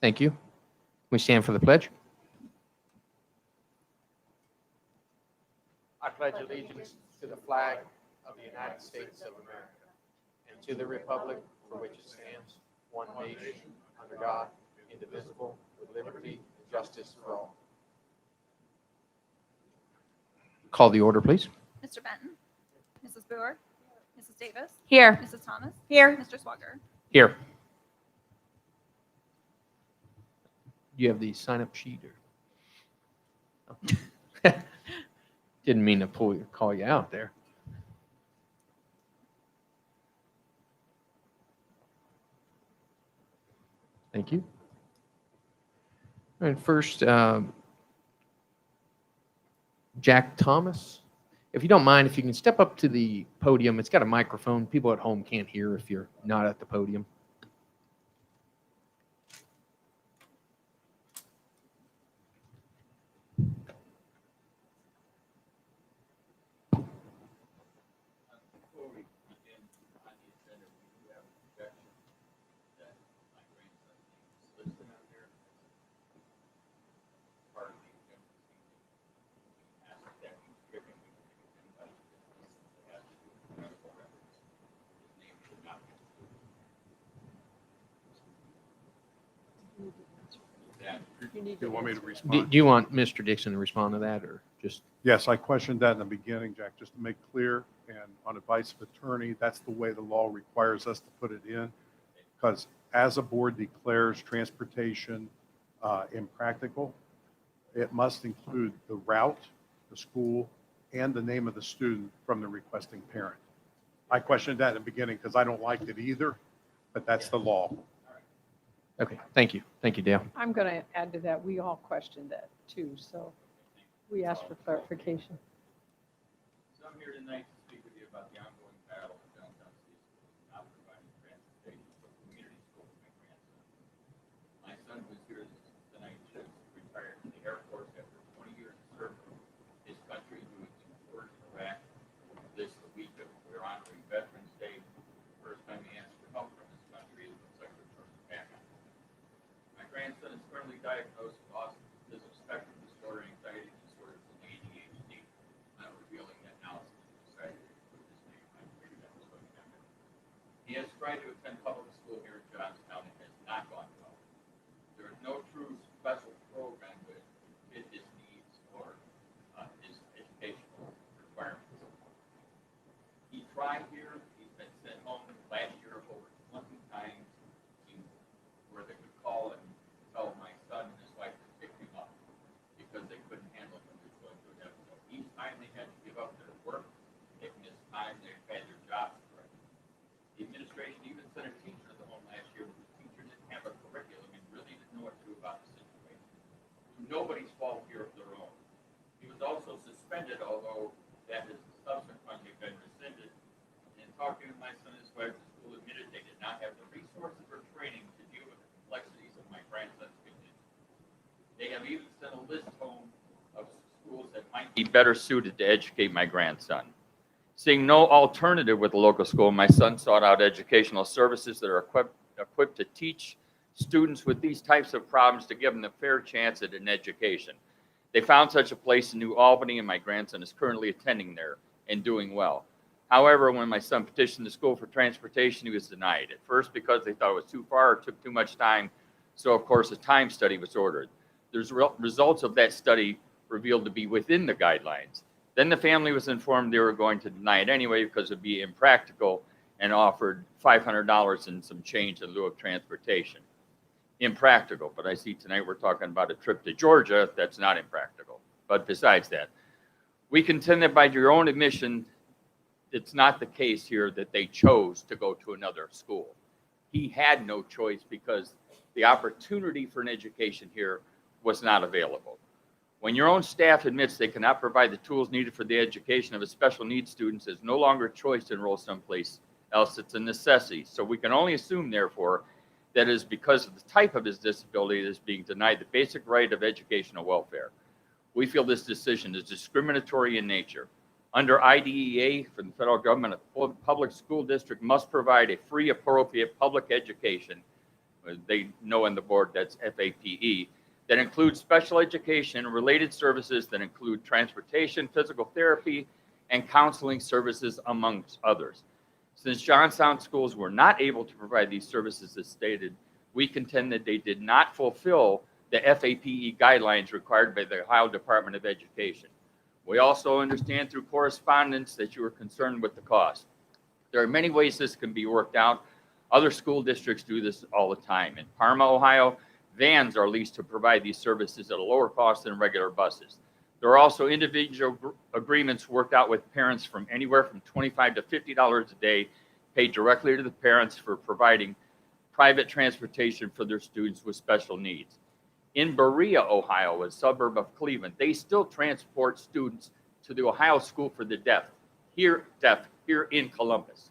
Thank you. We stand for the pledge. I pledge allegiance to the flag of the United States of America and to the republic for which it stands, one nation, under God, indivisible, with liberty and justice for all. Call the order, please. Mr. Benton. Mrs. Boer. Mrs. Davis. Here. Mrs. Thomas. Here. Mr. Swagger. Here. You have the sign-up sheet? Or... Didn't mean to call you out there. Thank you. All right, first, Jack Thomas. If you don't mind, if you can step up to the podium. It's got a microphone. People at home can't hear if you're not at the podium. Do you want me to respond? Do you want Mr. Dixon to respond to that, or just? Yes, I questioned that in the beginning, Jack, just to make clear, and on advice of attorney, that's the way the law requires us to put it in, because as a board declares transportation impractical, it must include the route, the school, and the name of the student from the requesting parent. I questioned that in the beginning because I don't like it either, but that's the law. Okay, thank you. Thank you, Dale. I'm going to add to that. We all questioned that too, so we asked for clarification. So I'm here tonight to speak with you about the ongoing battle in downtown city schools, not providing transportation for community schools for my grandson. My son was here tonight to retire from the Air Force after 20 years of service. His country, who was in war in Iraq, this week of we're honoring Veterans Day. First time he asked for help from his country, it looks like we're turning back on. My grandson is currently diagnosed with autism spectrum disorder, anxiety disorders, and ADHD. I'm not revealing that now since we decided to put his name. I figured that was going to happen. He has tried to attend public school here in Johnstown and has not gone well. There is no true special program that fit his needs or his educational requirements. He tried here. He's been sent home last year over 20 times where they could call and tell my son and his wife to pick him up because they couldn't handle him. He was going to an episode. Each time they had to give up their work, they missed time, they had their jobs corrected. The administration even sent a teacher to the home last year, but the teacher didn't have a curriculum and really didn't know what to do about the situation. Nobody's fault here of their own. He was also suspended, although that has subsequently been rescinded. And talking to my son and his wife, the school admitted they did not have the resources or training to deal with the complexities of my grandson's condition. They have even sent a list home of schools that might be better suited to educate my grandson. Seeing no alternative with the local school, my son sought out educational services that are equipped to teach students with these types of problems to give them a fair chance at an education. They found such a place in New Albany, and my grandson is currently attending there and doing well. However, when my son petitioned the school for transportation, he was denied. At first, because they thought it was too far or took too much time. So, of course, a time study was ordered. The results of that study revealed to be within the guidelines. Then the family was informed they were going to deny it anyway because it would be impractical, and offered $500 and some change in lieu of transportation. Impractical, but I see tonight we're talking about a trip to Georgia. That's not impractical. But besides that, we contend that by your own admission, it's not the case here that they chose to go to another school. He had no choice because the opportunity for an education here was not available. When your own staff admits they cannot provide the tools needed for the education of a special needs student, it's no longer a choice to enroll someplace else. It's a necessity. So we can only assume, therefore, that it is because of the type of his disability that is being denied the basic right of educational welfare. We feel this decision is discriminatory in nature. Under IDEA from the federal government, a public school district must provide a free, appropriate public education they know on the board that's FAPE, that includes special education and related services that include transportation, physical therapy, and counseling services, amongst others. Since Johnstown schools were not able to provide these services as stated, we contend that they did not fulfill the FAPE guidelines required by the Ohio Department of Education. We also understand through correspondence that you are concerned with the cost. There are many ways this can be worked out. Other school districts do this all the time. In Parma, Ohio, vans are leased to provide these services at a lower cost than regular buses. There are also individual agreements worked out with parents from anywhere from $25 to $50 a day, paid directly to the parents for providing private transportation for their students with special needs. In Berea, Ohio, a suburb of Cleveland, they still transport students to the Ohio School for the Deaf here in Columbus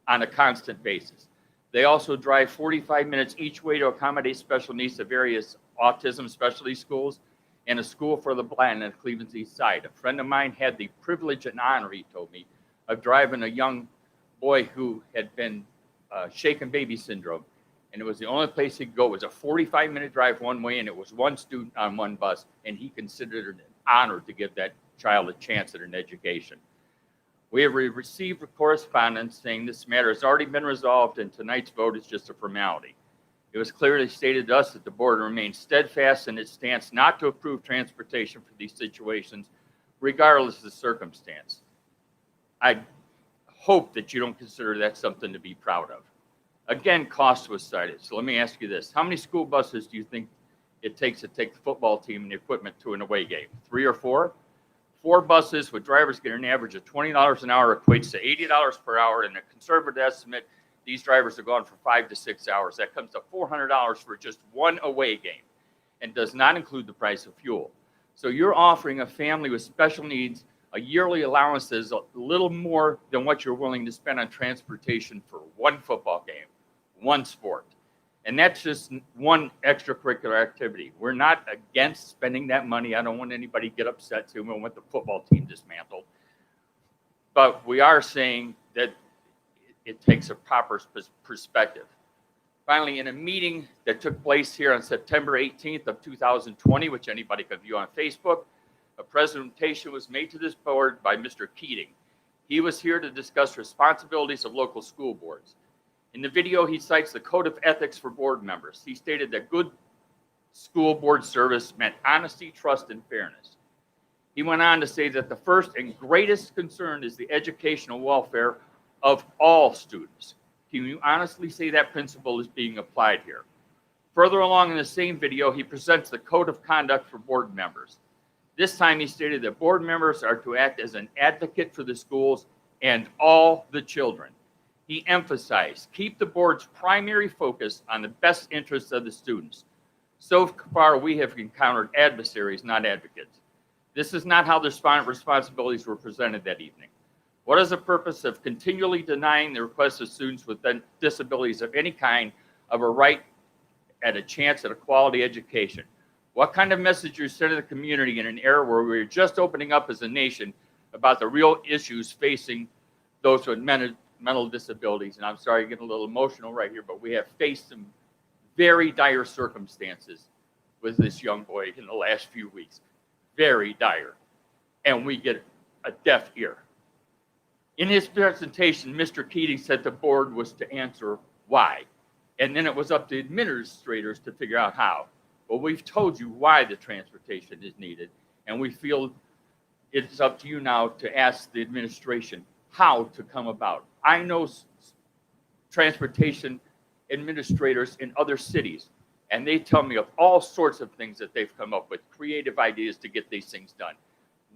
on a constant basis. They also drive 45 minutes each way to accommodate special needs to various autism specialty schools and a school for the blind on Cleveland's east side. A friend of mine had the privilege and honor, he told me, of driving a young boy who had been shaken baby syndrome. And it was the only place he could go. It was a 45-minute drive one way, and it was one student on one bus, and he considered it an honor to give that child a chance at an education. We have received a correspondence saying this matter has already been resolved and tonight's vote is just a formality. It was clearly stated to us that the board remains steadfast in its stance not to approve transportation for these situations, regardless of the circumstance. I hope that you don't consider that something to be proud of. Again, cost was cited. So let me ask you this. How many school buses do you think it takes to take the football team and the equipment to an away game? 3 or 4? 4 buses with drivers getting an average of $20 an hour equates to $80 per hour. And a conservative estimate, these drivers are gone for 5 to 6 hours. That comes to $400 for just one away game and does not include the price of fuel. So you're offering a family with special needs a yearly allowance that is a little more than what you're willing to spend on transportation for one football game, one sport. And that's just one extracurricular activity. We're not against spending that money. I don't want anybody to get upset too. We want the football team dismantled. But we are saying that it takes a proper perspective. Finally, in a meeting that took place here on September 18th of 2020, which anybody could view on Facebook, a presentation was made to this board by Mr. Keating. He was here to discuss responsibilities of local school boards. In the video, he cites the Code of Ethics for board members. He stated that good school board service meant honesty, trust, and fairness. He went on to say that the first and greatest concern is the educational welfare of all students. Can you honestly say that principle is being applied here? Further along in the same video, he presents the Code of Conduct for board members. This time he stated that board members are to act as an advocate for the schools and all the children. He emphasized, keep the board's primary focus on the best interests of the students. So far, we have encountered adversaries, not advocates. This is not how the responsibilities were presented that evening. What is the purpose of continually denying the requests of students with disabilities of any kind of a right at a chance at a quality education? What kind of message you send to the community in an era where we're just opening up as a nation about the real issues facing those with mental disabilities? And I'm sorry, I get a little emotional right here, but we have faced some very dire circumstances with this young boy in the last few weeks. Very dire. And we get a deaf ear. In his presentation, Mr. Keating said the board was to answer why. And then it was up to administrators to figure out how. Well, we've told you why the transportation is needed, and we feel it's up to you now to ask the administration how to come about. I know transportation administrators in other cities, and they tell me of all sorts of things that they've come up with, creative ideas to get these things done.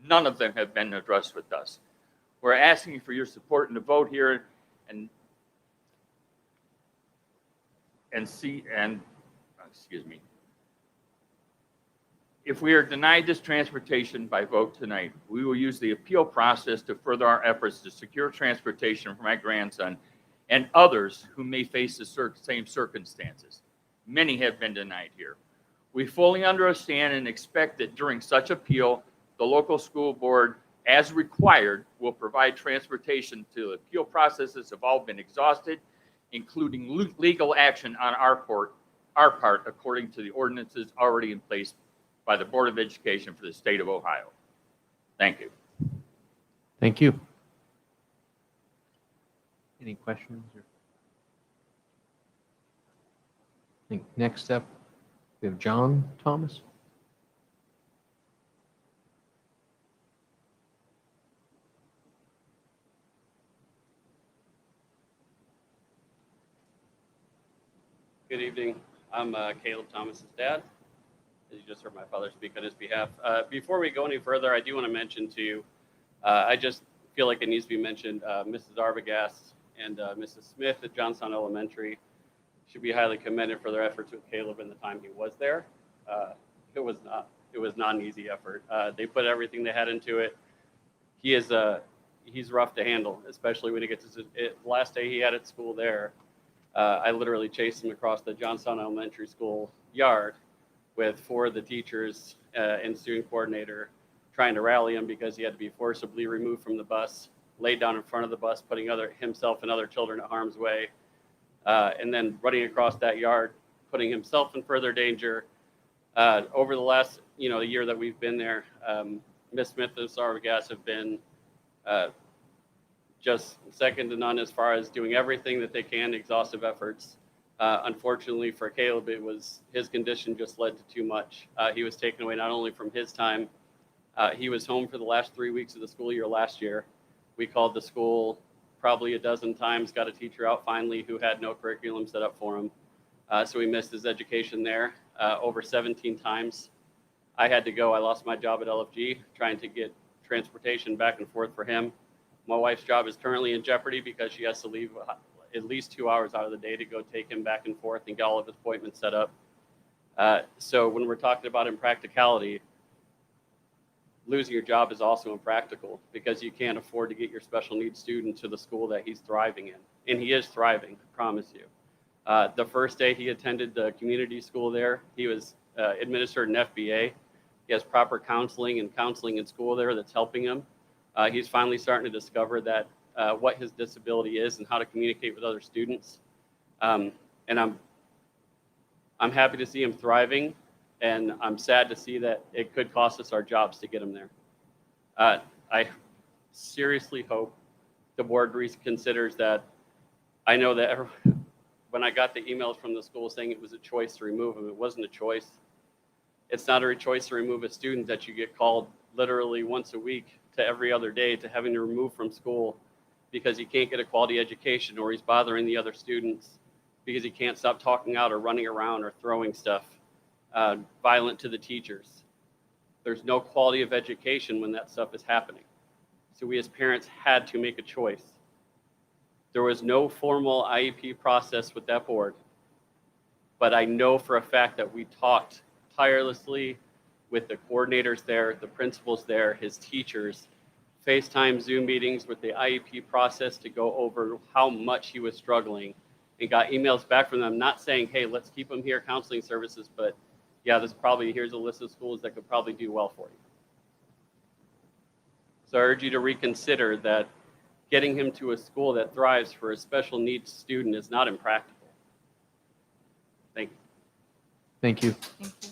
None of them have been addressed with us. We're asking for your support in the vote here, If we are denied this transportation by vote tonight, we will use the appeal process to further our efforts to secure transportation for my grandson and others who may face the same circumstances. Many have been denied here. We fully understand and expect that during such appeal, the local school board, as required, will provide transportation till the appeal processes have all been exhausted, including legal action on our part our part according to the ordinances already in place by the Board of Education for the state of Ohio. Thank you. Thank you. Any questions? I think next up, we have John Thomas. Good evening. I'm Caleb Thomas's dad. As you just heard my father speak on his behalf. Before we go any further, I do want to mention to you, I just feel like it needs to be mentioned, Mrs. Arbogast and Mrs. Smith at Johnstown Elementary should be highly commended for their efforts with Caleb in the time he was there. It was not an easy effort. They put everything they had into it. He's rough to handle, especially when he gets the last day he had at school there. I literally chased him across the Johnstown Elementary School yard with 4 of the teachers and student coordinator trying to rally him because he had to be forcibly removed from the bus, laid down in front of the bus, putting himself and other children at harm's way, and then running across that yard, putting himself in further danger. Over the last year that we've been there, Ms. Smith and Sarvagas have been just second to none as far as doing everything that they can, exhaustive efforts. Unfortunately for Caleb, his condition just led to too much. He was taken away not only from his time, he was home for the last 3 weeks of the school year last year. We called the school probably a dozen times, got a teacher out finally who had no curriculum set up for him. So he missed his education there over 17 times. I had to go. I lost my job at LFG trying to get transportation back and forth for him. My wife's job is currently in jeopardy because she has to leave at least 2 hours out of the day to go take him back and forth and get all of his appointments set up. So when we're talking about impracticality, losing your job is also impractical because you can't afford to get your special needs student to the school that he's thriving in. And he is thriving, I promise you. The first day he attended the community school there, he was administered an FBA. He has proper counseling in school there that's helping him. He's finally starting to discover that what his disability is and how to communicate with other students. And I'm happy to see him thriving, and I'm sad to see that it could cost us our jobs to get him there. I seriously hope the board reconsiders that. I know that when I got the emails from the school saying it was a choice to remove him, it wasn't a choice. It's not a choice to remove a student that you get called literally once a week to every other day to having to remove from school because he can't get a quality education or he's bothering the other students because he can't stop talking out or running around or throwing stuff violent to the teachers. There's no quality of education when that stuff is happening. So we as parents had to make a choice. There was no formal IEP process with that board, but I know for a fact that we talked tirelessly with the coordinators there, the principals there, his teachers, FaceTime, Zoom meetings with the IEP process to go over how much he was struggling, and got emails back from them not saying, hey, let's keep him here, counseling services, but yeah, here's a list of schools that could probably do well for you. So I urge you to reconsider that getting him to a school that thrives for a special needs student is not impractical. Thank you. Thank you. Thank you.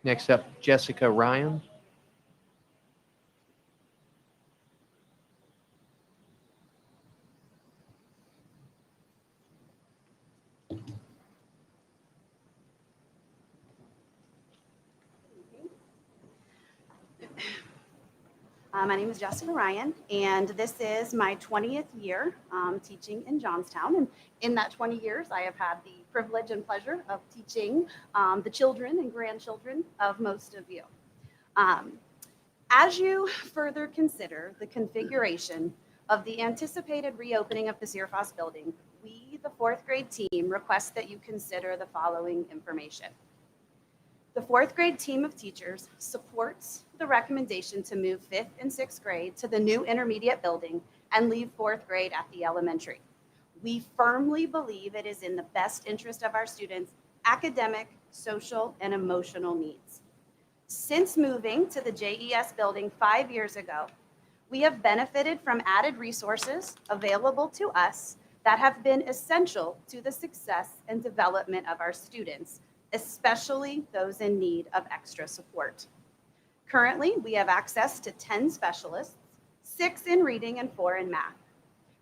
Next up, Jessica Ryan. My name is Jessica Ryan, and this is my 20th year teaching in Johnstown. And in that 20 years, I have had the privilege and pleasure of teaching the children and grandchildren of most of you. As you further consider the configuration of the anticipated reopening of the CIRFOS building, we, the 4th grade team, request that you consider the following information. The 4th grade team of teachers supports the recommendation to move 5th and 6th grade to the new intermediate building and leave 4th grade at the elementary. We firmly believe it is in the best interest of our students' academic, social, and emotional needs. Since moving to the JES building 5 years ago, we have benefited from added resources available to us that have been essential to the success and development of our students, especially those in need of extra support. Currently, we have access to 10 specialists, 6 in reading and 4 in math.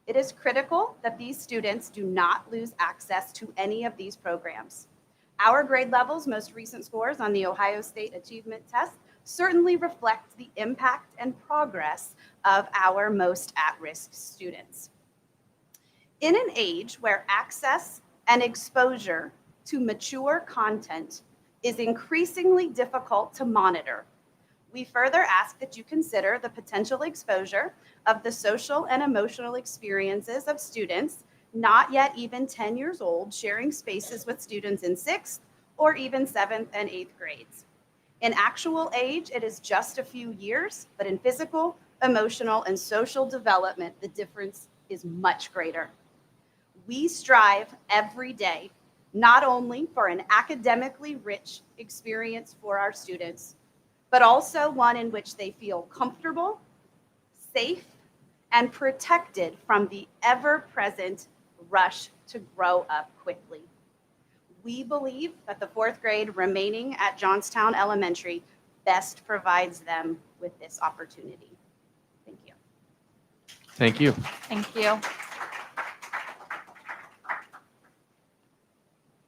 It is critical that these students do not lose access to any of these programs. Our grade level's most recent scores on the Ohio State Achievement Test certainly reflect the impact and progress of our most at-risk students. In an age where access and exposure to mature content is increasingly difficult to monitor, we further ask that you consider the potential exposure of the social and emotional experiences of students not yet even 10 years old sharing spaces with students in 6th or even 7th and 8th grades. In actual age, it is just a few years, but in physical, emotional, and social development, the difference is much greater. We strive every day not only for an academically rich experience for our students, but also one in which they feel comfortable, safe, and protected from the ever-present rush to grow up quickly. We believe that the 4th grade remaining at Johnstown Elementary best provides them with this opportunity. Thank you. Thank you. Thank you.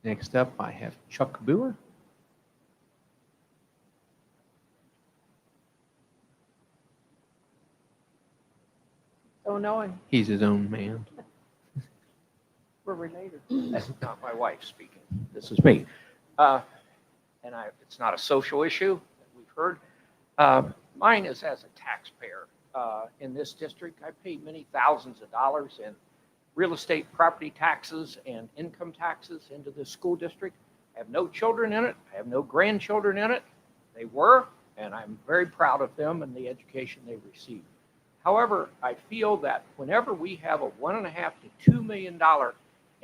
Next up, I have Chuck Boer. Don't know him. He's his own man. We're related. That's not my wife speaking. This is me. It's not a social issue that we've heard. Mine is as a taxpayer. In this district, I pay many thousands of dollars in real estate property taxes and income taxes into this school district. I have no children in it. I have no grandchildren in it. They were, and I'm very proud of them and the education they received. However, I feel that whenever we have a $1.5 to $2 million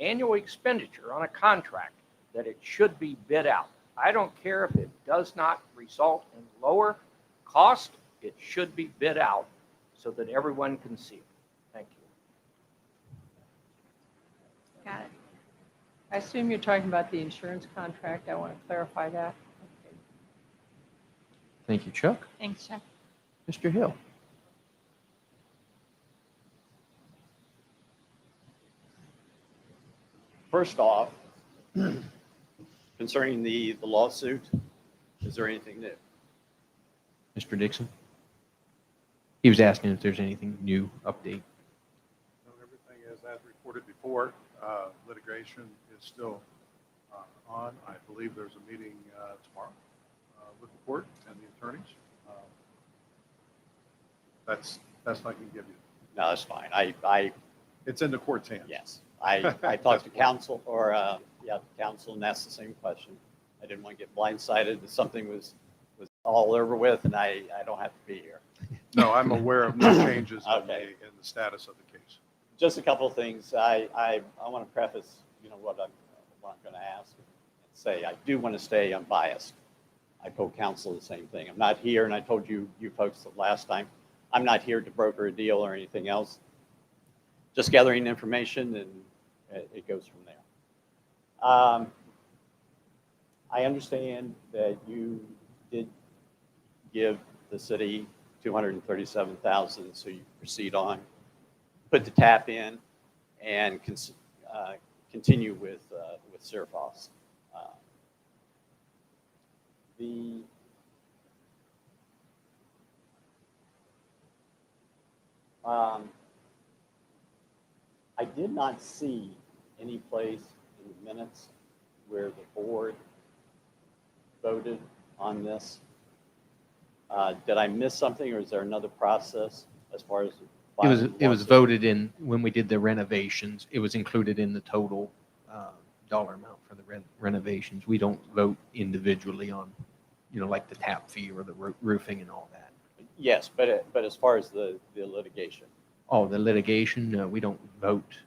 annual expenditure on a contract, that it should be bid out. I don't care if it does not result in lower cost, it should be bid out so that everyone can see it. Thank you. Got it. I assume you're talking about the insurance contract. I want to clarify that. Okay. Thank you, Chuck. Thanks, Chuck. Mr. Hill. First off, concerning the lawsuit, is there anything new? Mr. Dixon. He was asking if there's anything new, update. No, everything is as reported before. Litigation is still on. I believe there's a meeting tomorrow with the court and the attorneys. That's best I can give you. No, that's fine. It's in the court's hands. Yes, I talked to counsel counsel and asked the same question. I didn't want to get blindsided that something was all over with and I don't have to be here. No, I'm aware of no changes Okay. in the status of the case. Just a couple of things. I want to preface, what I'm going to ask and say. I do want to stay unbiased. I told counsel the same thing. I'm not here, and I told you folks the last time, I'm not here to broker a deal or anything else. Just gathering information, and it goes from there. I understand that you did give the city $237,000, so you proceed on, put the tap in, and continue with Surfos. I did not see any place in the minutes where the board voted on this. Did I miss something, or is there another process as far as? It was voted in when we did the renovations. It was included in the total dollar amount for the renovations. We don't vote individually on, like the tap fee or the roofing and all that. Yes, but as far as the litigation. Oh, the litigation, we don't vote.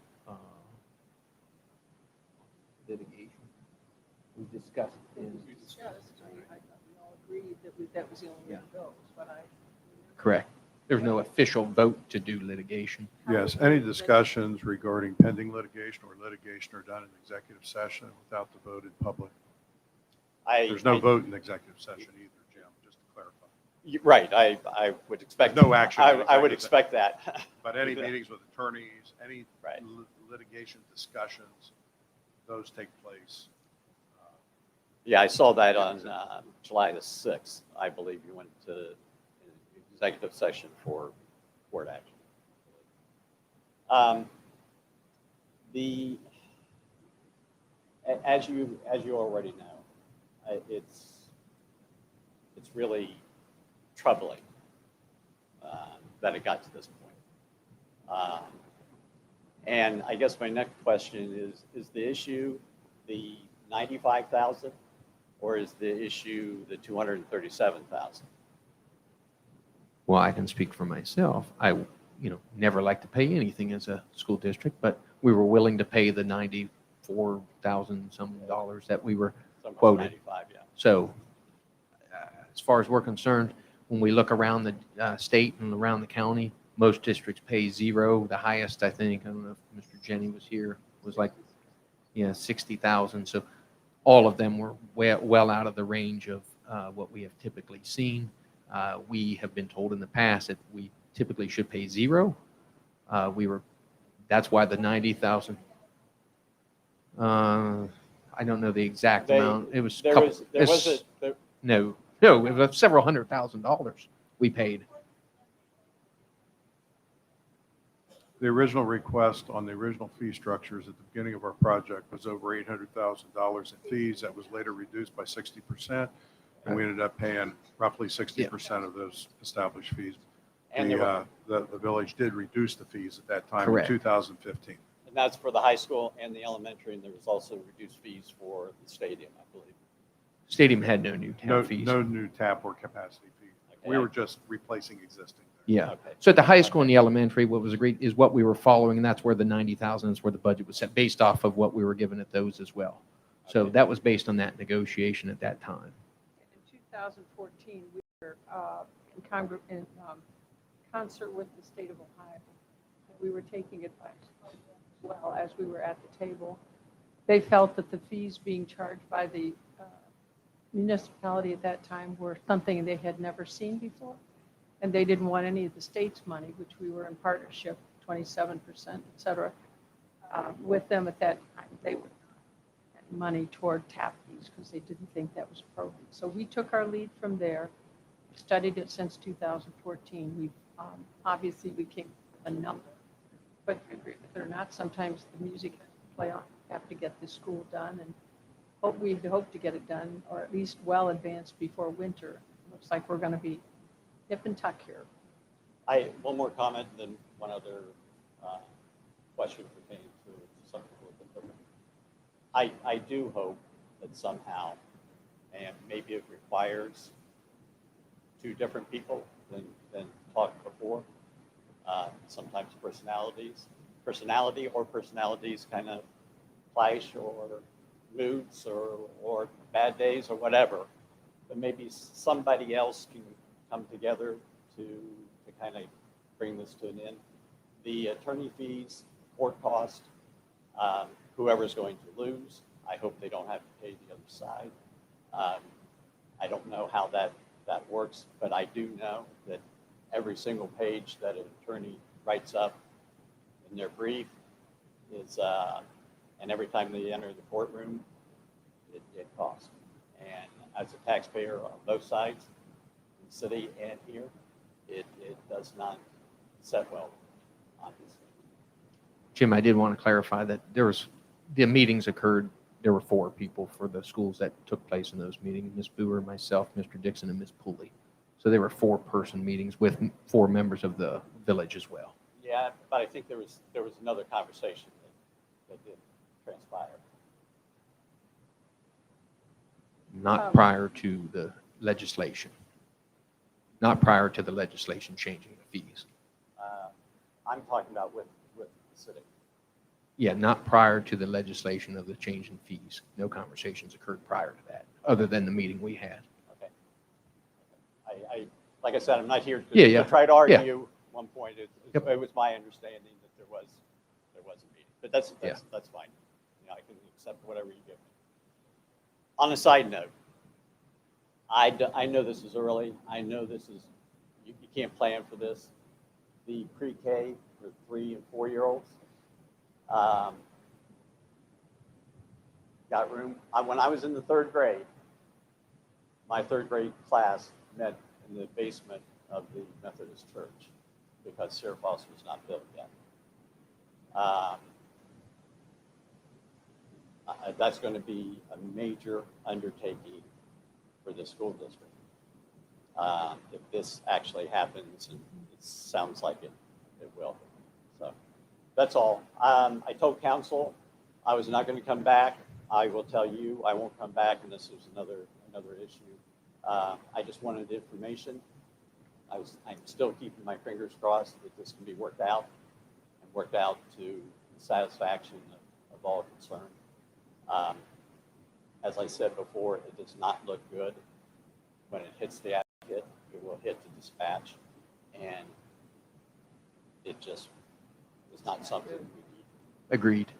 Litigation. We discussed it. We discussed, I thought we all agreed that that was the only way to go, is what I. Correct. There's no official vote to do litigation. Yes, any discussions regarding pending litigation or litigation are done in executive session without the vote in public. There's no vote in executive session either, Jim, just to clarify. Right, I would expect. No action. I would expect that. But any meetings with attorneys, any Right. litigation discussions, those take place. Yeah, I saw that on July the 6th. I believe you went to executive session for court action. As you already know, it's really troubling that it got to this point. And I guess my next question is the issue the 95,000 or is the issue the 237,000? Well, I can speak for myself. I, never like to pay anything as a school district, but we were willing to pay the $94,000 some dollars that we were Almost quoted. 95, yeah. So as far as we're concerned, when we look around the state and around the county, most districts pay zero. The highest, I think, I don't know if Mr. Jenny was here, was like, 60,000. So all of them were well out of the range of what we have typically seen. We have been told in the past that we typically should pay zero. That's why the 90,000. I don't know the exact amount. It was no, it was several $100,000 we paid. The original request on the original fee structures at the beginning of our project was over $800,000 in fees. That was later reduced by 60%. And we ended up paying roughly 60% of those established fees. And The village did reduce the fees at that time Correct. in 2015. And that's for the high school and the elementary, and there was also reduced fees for the stadium, I believe. Stadium had no new tap fees. No new tap or capacity fee. Okay. We were just replacing existing. Yeah. Okay. So at the high school and the elementary, what was agreed is what we were following, and that's where the 90,000 is where the budget was set, based off of what we were given at those as well. So Okay. that was based on that negotiation at that time. In 2014, we were in concert with the state of Ohio. We were taking advice as well as we were at the table. They felt that the fees being charged by the municipality at that time were something they had never seen before. And they didn't want any of the state's money, which we were in partnership, 27%, et cetera, with them at that time. They would money toward tap fees because they didn't think that was appropriate. So we took our lead from there, studied it since 2014. We obviously we came with a number, but agree with it or not, sometimes the music has to play on. We have to get the school done, and we hope to get it done, or at least well advanced before winter. Looks like we're going to be nip and tuck here. One more comment, and then one other question pertaining to something a little bit different. I do hope that somehow, and maybe it requires two different people than talked before. Sometimes personalities kind of clash, or moods, or bad days, or whatever. But maybe somebody else can come together to kind of bring this to an end. The attorney fees, court cost, whoever's going to lose, I hope they don't have to pay the other side. I don't know how that works, but I do know that every single page that an attorney writes up in their brief is, and every time they enter the courtroom, it costs. And as a taxpayer on both sides, in the city and here, it does not set well, obviously. Jim, I did want to clarify that the meetings occurred, there were 4 people for the schools that took place in those meetings, Ms. Boer, myself, Mr. Dixon, and Ms. Pooley. So there were 4-person meetings with 4 members of the village as well. Yeah, but I think there was another conversation that did transpire. Not prior to the legislation. Not prior to the legislation changing the fees. I'm talking about with the city. Yeah, not prior to the legislation of the change in fees. No conversations occurred prior to that, other than the meeting we had. Okay. like I said, I'm not here Yeah. to try to argue. One point, Yep. it was my understanding that there was a meeting, but that's fine. You know, I can accept whatever you give me. On a side note, I know this is early. I know this is, you can't plan for this. The pre-K for 3 and 4-year-olds got room. When I was in the 3rd grade, my 3rd grade class met in the basement of the Methodist Church because Sierra Falls was not built yet. That's going to be a major undertaking for the school district. If this actually happens, and it sounds like it will. So that's all. I told council I was not going to come back. I will tell you I won't come back, and this is another issue. I just wanted information. I'm still keeping my fingers crossed that this can be worked out to the satisfaction of all concerned. As I said before, it does not look good. When it hits the advocate, it will hit the dispatch, and it just is not something we need. Agreed.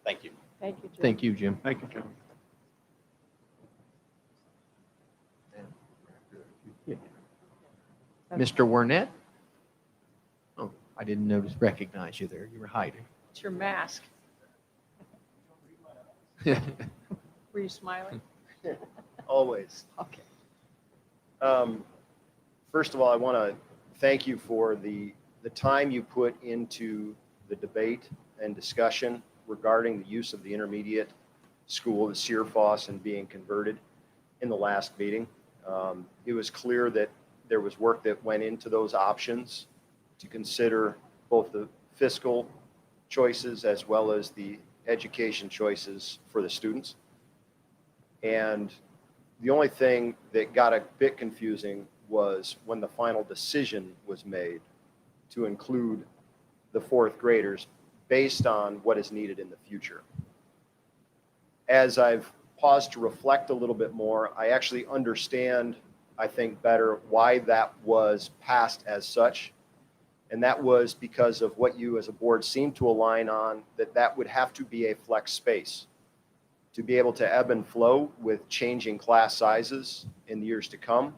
Thank you. Thank you, Jim. Thank you, Jim. Thank you, Jim. Mr. Wernet? Oh, I didn't recognize you there. You were hiding. It's your mask. Were you smiling? Always. Okay. First of all, I want to thank you for the time you put into the debate and discussion regarding the use of the intermediate school, the Sierra Falls, and being converted in the last meeting. It was clear that there was work that went into those options to consider both the fiscal choices as well as the education choices for the students. And the only thing that got a bit confusing was when the final decision was made to include the 4th graders based on what is needed in the future. As I've paused to reflect a little bit more, I actually understand, I think, better why that was passed as such. And that was because of what you as a board seemed to align on, that would have to be a flex space to be able to ebb and flow with changing class sizes in the years to come,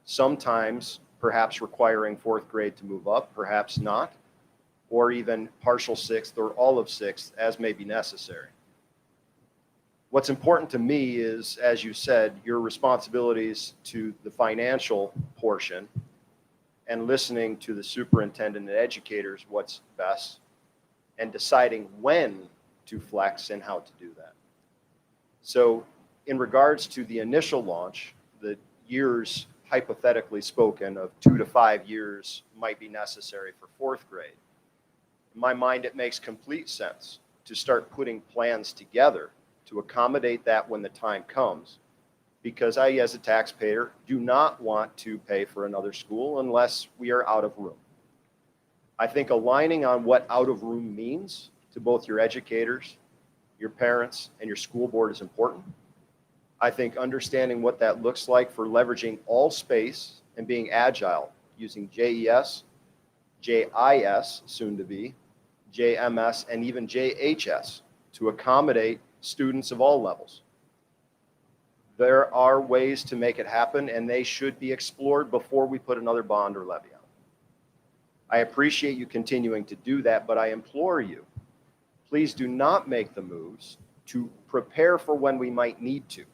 sometimes perhaps requiring 4th grade to move up, perhaps not, or even partial 6th or all of 6th as may be necessary. What's important to me is, as you said, your responsibilities to the financial portion and listening to the superintendent and educators what's best and deciding when to flex and how to do that. So in regards to the initial launch, the years hypothetically spoken of 2 to 5 years might be necessary for 4th grade. In my mind, it makes complete sense to start putting plans together to accommodate that when the time comes, because I, as a taxpayer, do not want to pay for another school unless we are out of room. I think aligning on what out of room means to both your educators, your parents, and your school board is important. I think understanding what that looks like for leveraging all space and being agile using JES, JIS, soon to be, JMS, and even JHS to accommodate students of all levels. There are ways to make it happen, and they should be explored before we put another bond or levy on. I appreciate you continuing to do that, but I implore you, please do not make the moves to prepare for when we might need to.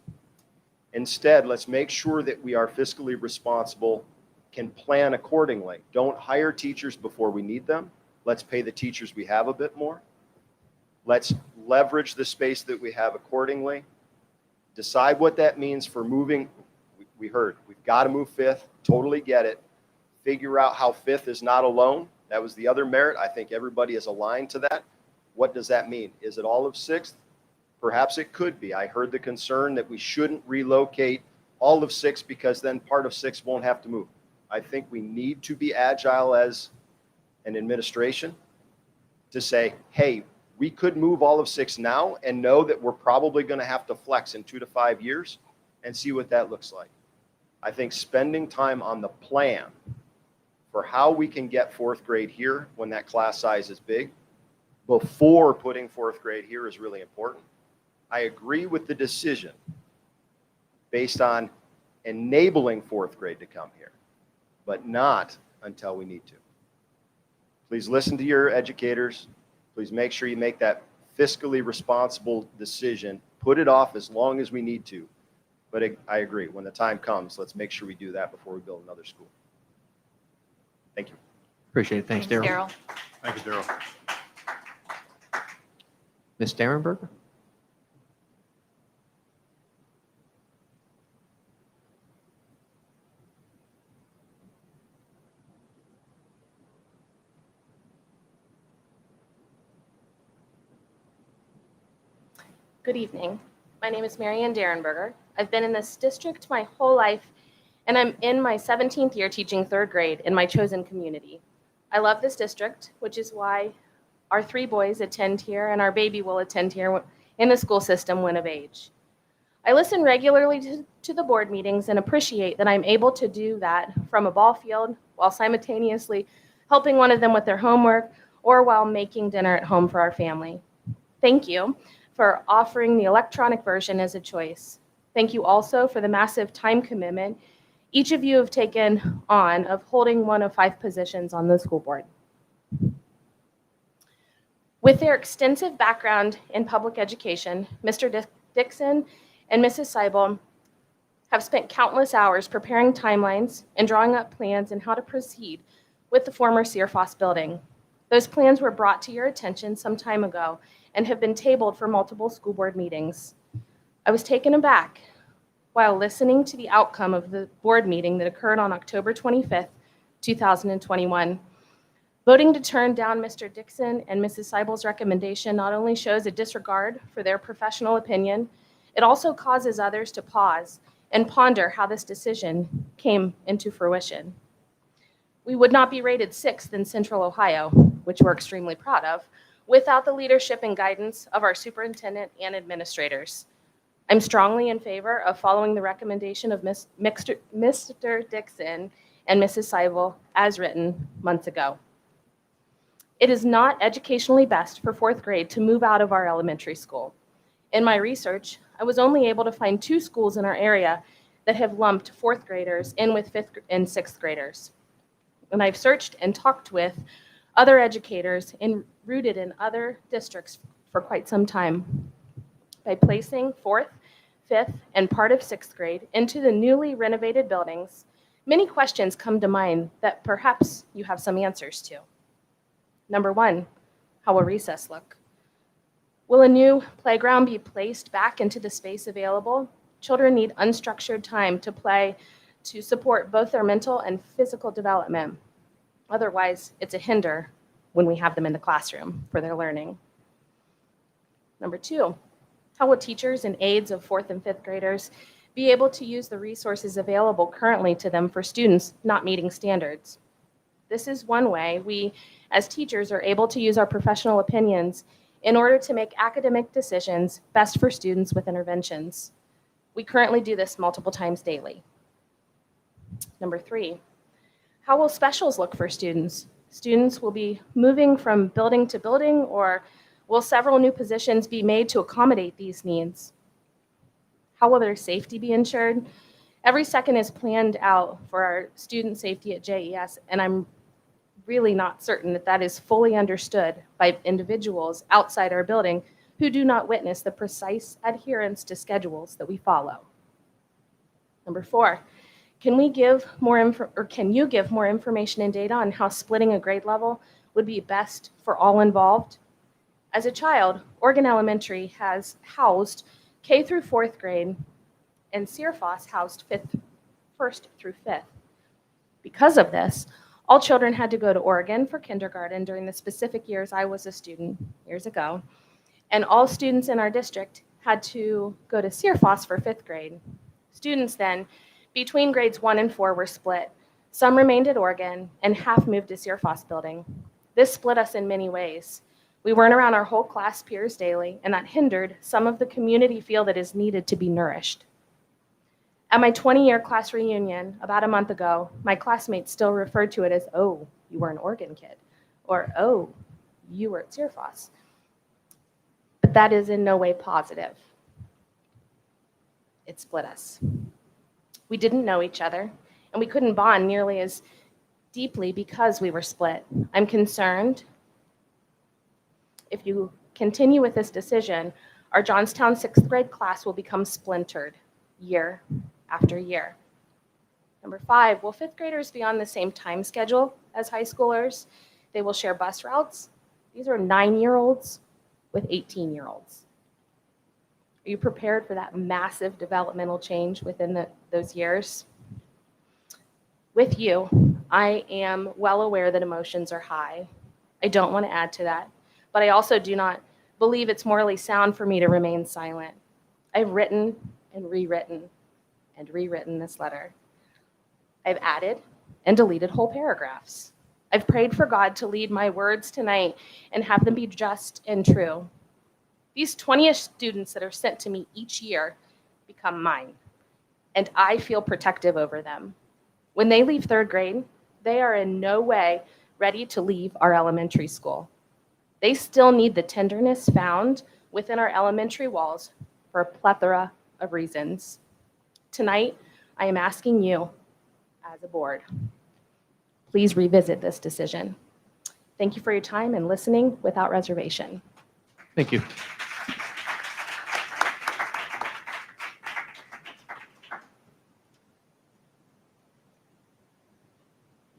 Instead, let's make sure that we are fiscally responsible, can plan accordingly. Don't hire teachers before we need them. Let's pay the teachers we have a bit more. Let's leverage the space that we have accordingly. Decide what that means for moving. We heard, we've got to move 5th, totally get it. Figure out how 5th is not alone. That was the other merit. I think everybody is aligned to that. What does that mean? Is it all of 6th? Perhaps it could be. I heard the concern that we shouldn't relocate all of 6th because then part of 6th won't have to move. I think we need to be agile as an administration to say, hey, we could move all of 6th now and know that we're probably going to have to flex in 2 to 5 years and see what that looks like. I think spending time on the plan for how we can get fourth grade here when that class size is big, before putting fourth grade here is really important. I agree with the decision based on enabling fourth grade to come here, but not until we need to. Please listen to your educators. Please make sure you make that fiscally responsible decision. Put it off as long as we need to. But I agree, when the time comes, let's make sure we do that before we build another school. Thank you. Appreciate it. Thanks, Daryl. Daryl. Thank you, Daryl. Ms. Derenberger? Good evening. My name is Marianne Derenberger. I've been in this district my whole life, and I'm in my 17th year teaching third grade in my chosen community. I love this district, which is why our 3 boys attend here and our baby will attend here in the school system when of age. I listen regularly to the board meetings and appreciate that I'm able to do that from a ball field while simultaneously helping one of them with their homework or while making dinner at home for our family. Thank you for offering the electronic version as a choice. Thank you also for the massive time commitment each of you have taken on of holding one of 5 positions on the school board. With their extensive background in public education, Mr. Dixon and Mrs. Seibel have spent countless hours preparing timelines and drawing up plans on how to proceed with the former CRFOS building. Those plans were brought to your attention some time ago and have been tabled for multiple school board meetings. I was taken aback while listening to the outcome of the board meeting that occurred on October 25th, 2021. Voting to turn down Mr. Dixon and Mrs. Seibel's recommendation not only shows a disregard for their professional opinion, it also causes others to pause and ponder how this decision came into fruition. We would not be rated 6th in Central Ohio, which we're extremely proud of, without the leadership and guidance of our superintendent and administrators. I'm strongly in favor of following the recommendation of Mr. Dixon and Mrs. Seibel as written months ago. It is not educationally best for 4th grade to move out of our elementary school. In my research, I was only able to find 2 schools in our area that have lumped 4th graders in with 5th and 6th graders. And I've searched and talked with other educators rooted in other districts for quite some time. By placing 4th, 5th, and part of 6th grade into the newly renovated buildings, many questions come to mind that perhaps you have some answers to. Number 1, how will recess look? Will a new playground be placed back into the space available? Children need unstructured time to play to support both their mental and physical development. Otherwise, it's a hinder when we have them in the classroom for their learning. Number 2, how will teachers and aides of 4th and 5th graders be able to use the resources available currently to them for students not meeting standards? This is one way we, as teachers, are able to use our professional opinions in order to make academic decisions best for students with interventions. We currently do this multiple times daily. Number 3, how will specials look for students? Students will be moving from building to building, or will several new positions be made to accommodate these needs? How will their safety be ensured? Every second is planned out for our student safety at JES, and I'm really not certain that that is fully understood by individuals outside our building who do not witness the precise adherence to schedules that we follow. Number 4, can you give more information and data on how splitting a grade level would be best for all involved? As a child, Oregon Elementary has housed K through 4th grade, and CRFOS housed 1st through 5th. Because of this, all children had to go to Oregon for kindergarten during the specific years I was a student years ago, and all students in our district had to go to CRFOS for 5th grade. Students then, between grades 1 and 4, were split. Some remained at Oregon, and half moved to CRFOS building. This split us in many ways. We weren't around our whole class peers daily, and that hindered some of the community feel that is needed to be nourished. At my 20-year class reunion about a month ago, my classmates still referred to it as, oh, you were an Oregon kid, or oh, you were at Searfoss. But that is in no way positive. It split us. We didn't know each other, and we couldn't bond nearly as deeply because we were split. I'm concerned if you continue with this decision, our Johnstown 6th grade class will become splintered year after year. Number 5, will 5th graders be on the same time schedule as high schoolers? They will share bus routes. These are 9-year-olds with 18-year-olds. Are you prepared for that massive developmental change within those years? With you, I am well aware that emotions are high. I don't want to add to that, but I also do not believe it's morally sound for me to remain silent. I've written and rewritten this letter. I've added and deleted whole paragraphs. I've prayed for God to lead my words tonight and have them be just and true. These 20-ish students that are sent to me each year become mine, and I feel protective over them. When they leave 3rd grade, they are in no way ready to leave our elementary school. They still need the tenderness found within our elementary walls for a plethora of reasons. Tonight, I am asking you, as a board, please revisit this decision. Thank you for your time and listening without reservation. Thank you.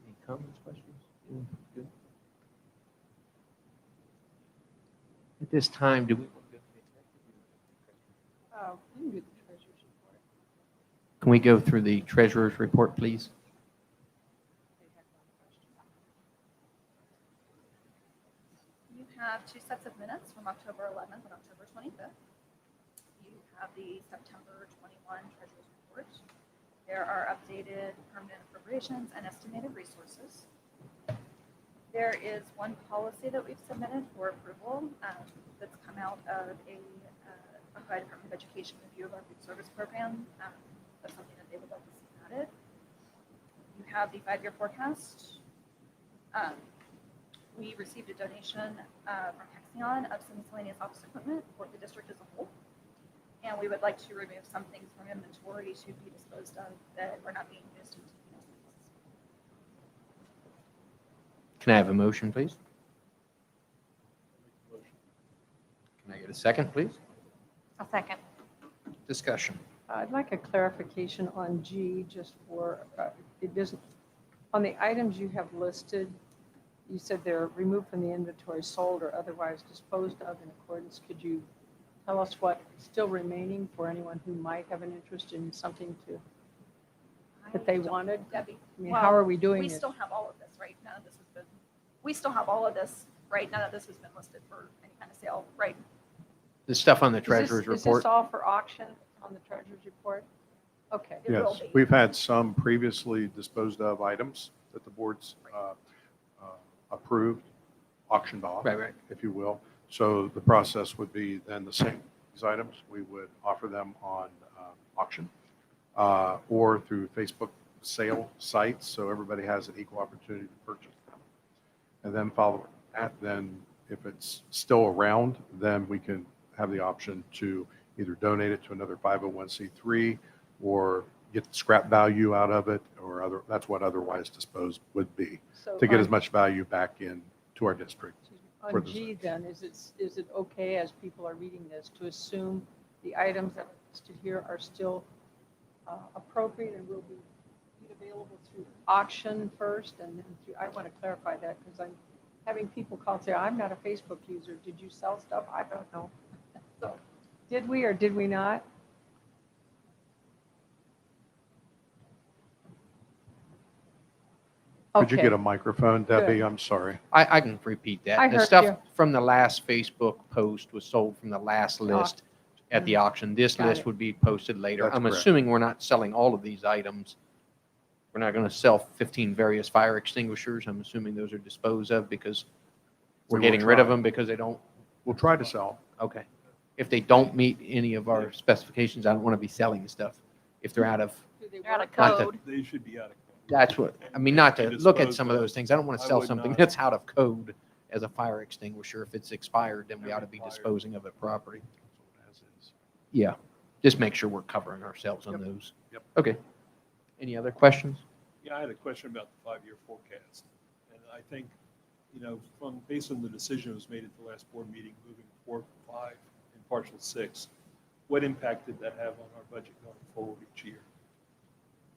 Any comments, questions? Yeah, good. At this time, do we want to go to the executive? We can do the treasurer's report. Can we go through the treasurer's report, please? You have 2 sets of minutes from October 11th and October 25th. You have the September 21 treasurer's report. There are updated permanent appropriations and estimated resources. There is one policy that we've submitted for approval that's come out of a Ohio Department of Education review of our food service program. That's something that they would like to see added. You have the 5-year forecast. We received a donation from Hexion of some miscellaneous office equipment for the district as a whole. And we would like to remove some things from inventory to be disposed of that are not being used. Can I have a motion, please? Can I get a second, please? A second. Discussion. I'd like a clarification on G, just for, it doesn't, on the items you have listed, you said they're removed from the inventory, sold, or otherwise disposed of in accordance. Could you tell us what's still remaining for anyone who might have an interest in something that they wanted? Debbie. I mean, how are we doing We it? still have all of this, right? None of this has been, we still have all of this, right? None of this has been listed for any kind of sale, right? The stuff on the Is treasurer's this report. all for auction on the treasurer's report? Okay. It will Yes, be. we've had some previously disposed of items that the board's approved, auctioned off, Right. if you will. So the process would be then the same. These items, we would offer them on auction or through Facebook sale sites, so everybody has an equal opportunity to purchase them. And then follow that, then if it's still around, then we can have the option to either donate it to another 501c3 or get the scrap value out of it, or other. That's what otherwise disposed would be, So to get on- as much value back in to our district. for On the- G then, is it okay as people are reading this to assume the items that are listed here are still appropriate and will be available through auction first and then through, I want to clarify that because I'm having people call and say, I'm not a Facebook user. Did you sell stuff? I don't know. So did we or did we not? Could you Okay. get a microphone, Debbie? Good. I'm sorry. I can repeat that. I The heard stuff you. from the last Facebook post was sold from the last list at the auction. This Got list it. would be posted later. That's I'm correct. assuming we're not selling all of these items. We're not going to sell 15 various fire extinguishers. I'm assuming those are disposed of because we're We will getting rid of try. them because they don't. We'll try to sell. Okay. If they don't meet any of our specifications, I don't want to be selling stuff. if they're out of, Do they They're out of work? Not the- code. They should be out of code. that's what, I mean, not to look at some of those things. I don't want to I sell would something not. that's out of code as a fire extinguisher. If it's expired, then we ought to be Expired. disposing of it properly. As is. Yeah, just make sure we're covering ourselves on those. Yep. Okay. Any other questions? Yeah, I had a question about the 5-year forecast. And I think, based on the decision that was made at the last board meeting, moving 4, 5, and partial 6, what impact did that have on our budget going forward each year?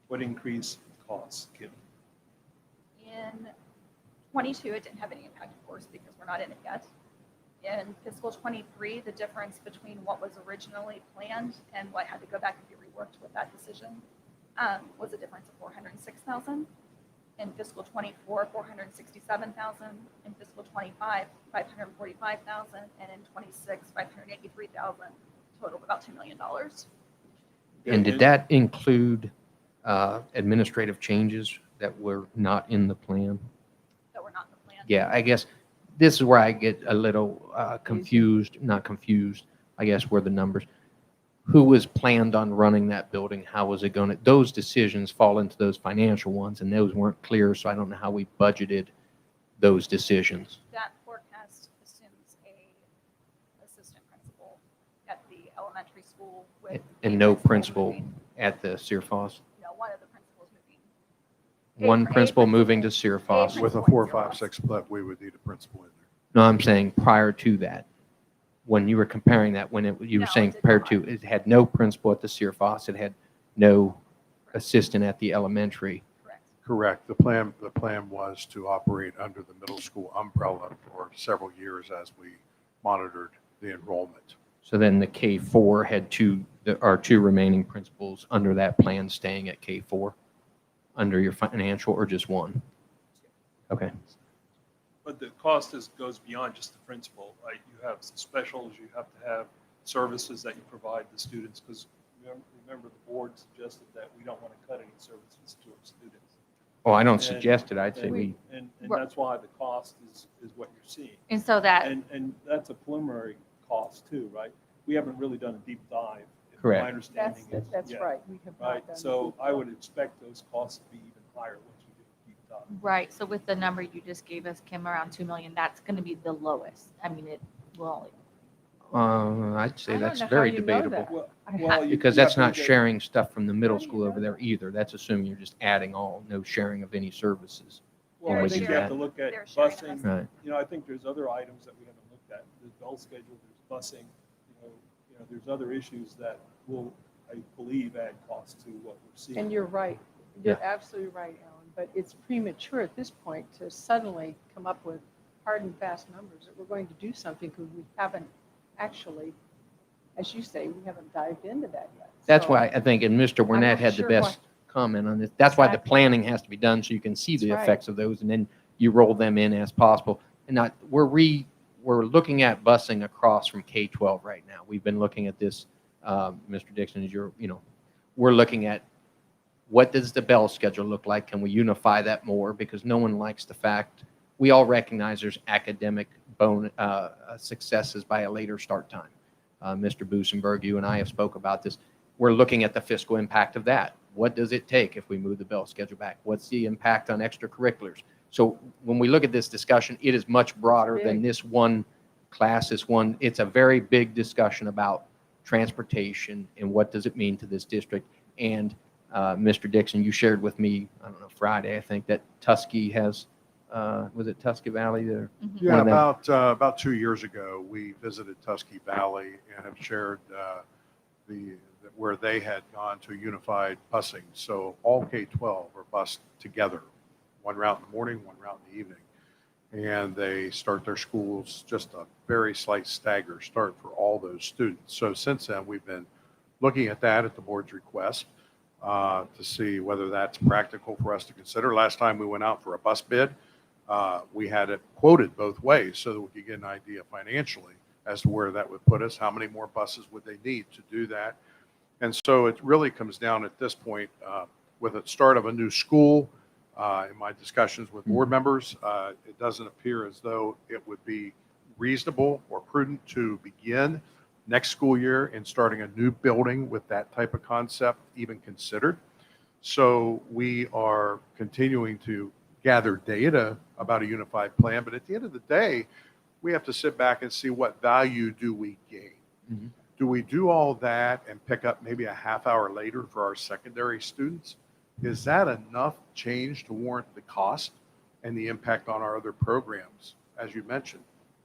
What increase costs, Kim? In 22, it didn't have any impact, of course, because we're not in it yet. In fiscal 23, the difference between what was originally planned and what had to go back and be reworked with that decision was a difference of 406,000. In fiscal 24, 467,000. In fiscal 25, 545,000. And in 26, 583,000. Total of about $2 million. And did that include administrative changes that were not in the plan? That were not in the plan. Yeah, I guess this is where I get a little confused, not confused, I guess, where the numbers, who was planned on running that building? How was it going to, those decisions fall into those financial ones, and those weren't clear, so I don't know how we budgeted those decisions. That forecast assumes a assistant principal at the elementary school with. And a no principal moving- at the Searfoss? No, one of the principals moving. One A principal moving to principal. Searfoss? A With a principal 4, in 5, Xerox. 6 split, we would need a principal in there. No, I'm saying prior to that, when you were comparing that, when you were No, saying it did compared not. to, it had no principal at the Searfoss, it had no assistant at the elementary. Correct. Correct. The plan was to operate under the middle school umbrella for several years as we monitored the enrollment. So then the K4 had our two remaining principals under that plan staying at K4, under your financial, or just one? Okay. But the cost goes beyond just the principal, right? You have specials, you have to have services that you provide the students, because remember the board suggested that we don't want to cut any services to our students. Oh, I don't And- suggest it. I'd say we, And Right. that's why the cost is what you're seeing. And so that, And that's a preliminary cost too, right? We haven't really done a deep dive. Correct. My understanding is. That's yeah, right. We have not Right, done so deep I dive. would expect those costs to be even higher once we do a deep dive. right, so with the number you just gave us, Kim, around 2 million, that's going to be the lowest. I mean, it will, I'd say I don't that's know how very you know debatable. that. Well, I well, you- Because you that's have to not look at- sharing stuff from the middle How do you school over know there either. That's assuming you're just adding all, no sharing of any services. Well, They're I think you sharing- have to look at they're sharing busing. Right. I think there's other items that we haven't looked at. There's bell schedule, there's busing, there's other issues that will, I believe, add cost to what we're seeing. And you're right. You're absolutely right, Alan. But it's premature at this point to suddenly come up with hard and fast numbers that we're going to do something because we haven't actually, as you say, we haven't dived into that yet. That's So- why I think, and Mr. Burnett not had the sure best comment on this. That's why the Exactly. planning has to be done so you can see the That's right. effects of those, and then you roll them in as possible. And not, we're looking at busing across from K-12 right now. We've been looking at this, Mr. Dixon, as we're looking at what does the bell schedule look like? Can we unify that more? Because no one likes the fact, we all recognize there's academic successes by a later start time. Mr. Busenberg, you and I have spoke about this. We're looking at the fiscal impact of that. What does it take if we move the bell schedule back? What's the impact on extracurriculars? So when we look at this discussion, it is much broader than Big. this one class, it's a very big discussion about transportation and what does it mean to this district. And Mr. Dixon, you shared with me, I don't know, Friday, I think, that Tuskegee has, was it Tuskegee Valley there? Yeah, One of them. about 2 years ago, we visited Tuskegee Valley and have shared where they had gone to unified busing. So all K-12 are bused together, one route in the morning, one route in the evening. And they start their schools just a very slight stagger start for all those students. So since then, we've been looking at that at the board's request to see whether that's practical for us to consider. Last time we went out for a bus bid, we had it quoted both ways so that we could get an idea financially as to where that would put us, how many more buses would they need to do that. And so it really comes down at this point with the start of a new school. In my discussions with board members, it doesn't appear as though it would be reasonable or prudent to begin next school year and starting a new building with that type of concept even considered. So we are continuing to gather data about a unified plan, but at the end of the day, we have to sit back and see what value do we gain. Mhm. Do we do all that and pick up maybe a half hour later for our secondary students? Is that enough change to warrant the cost and the impact on our other programs? As you mentioned,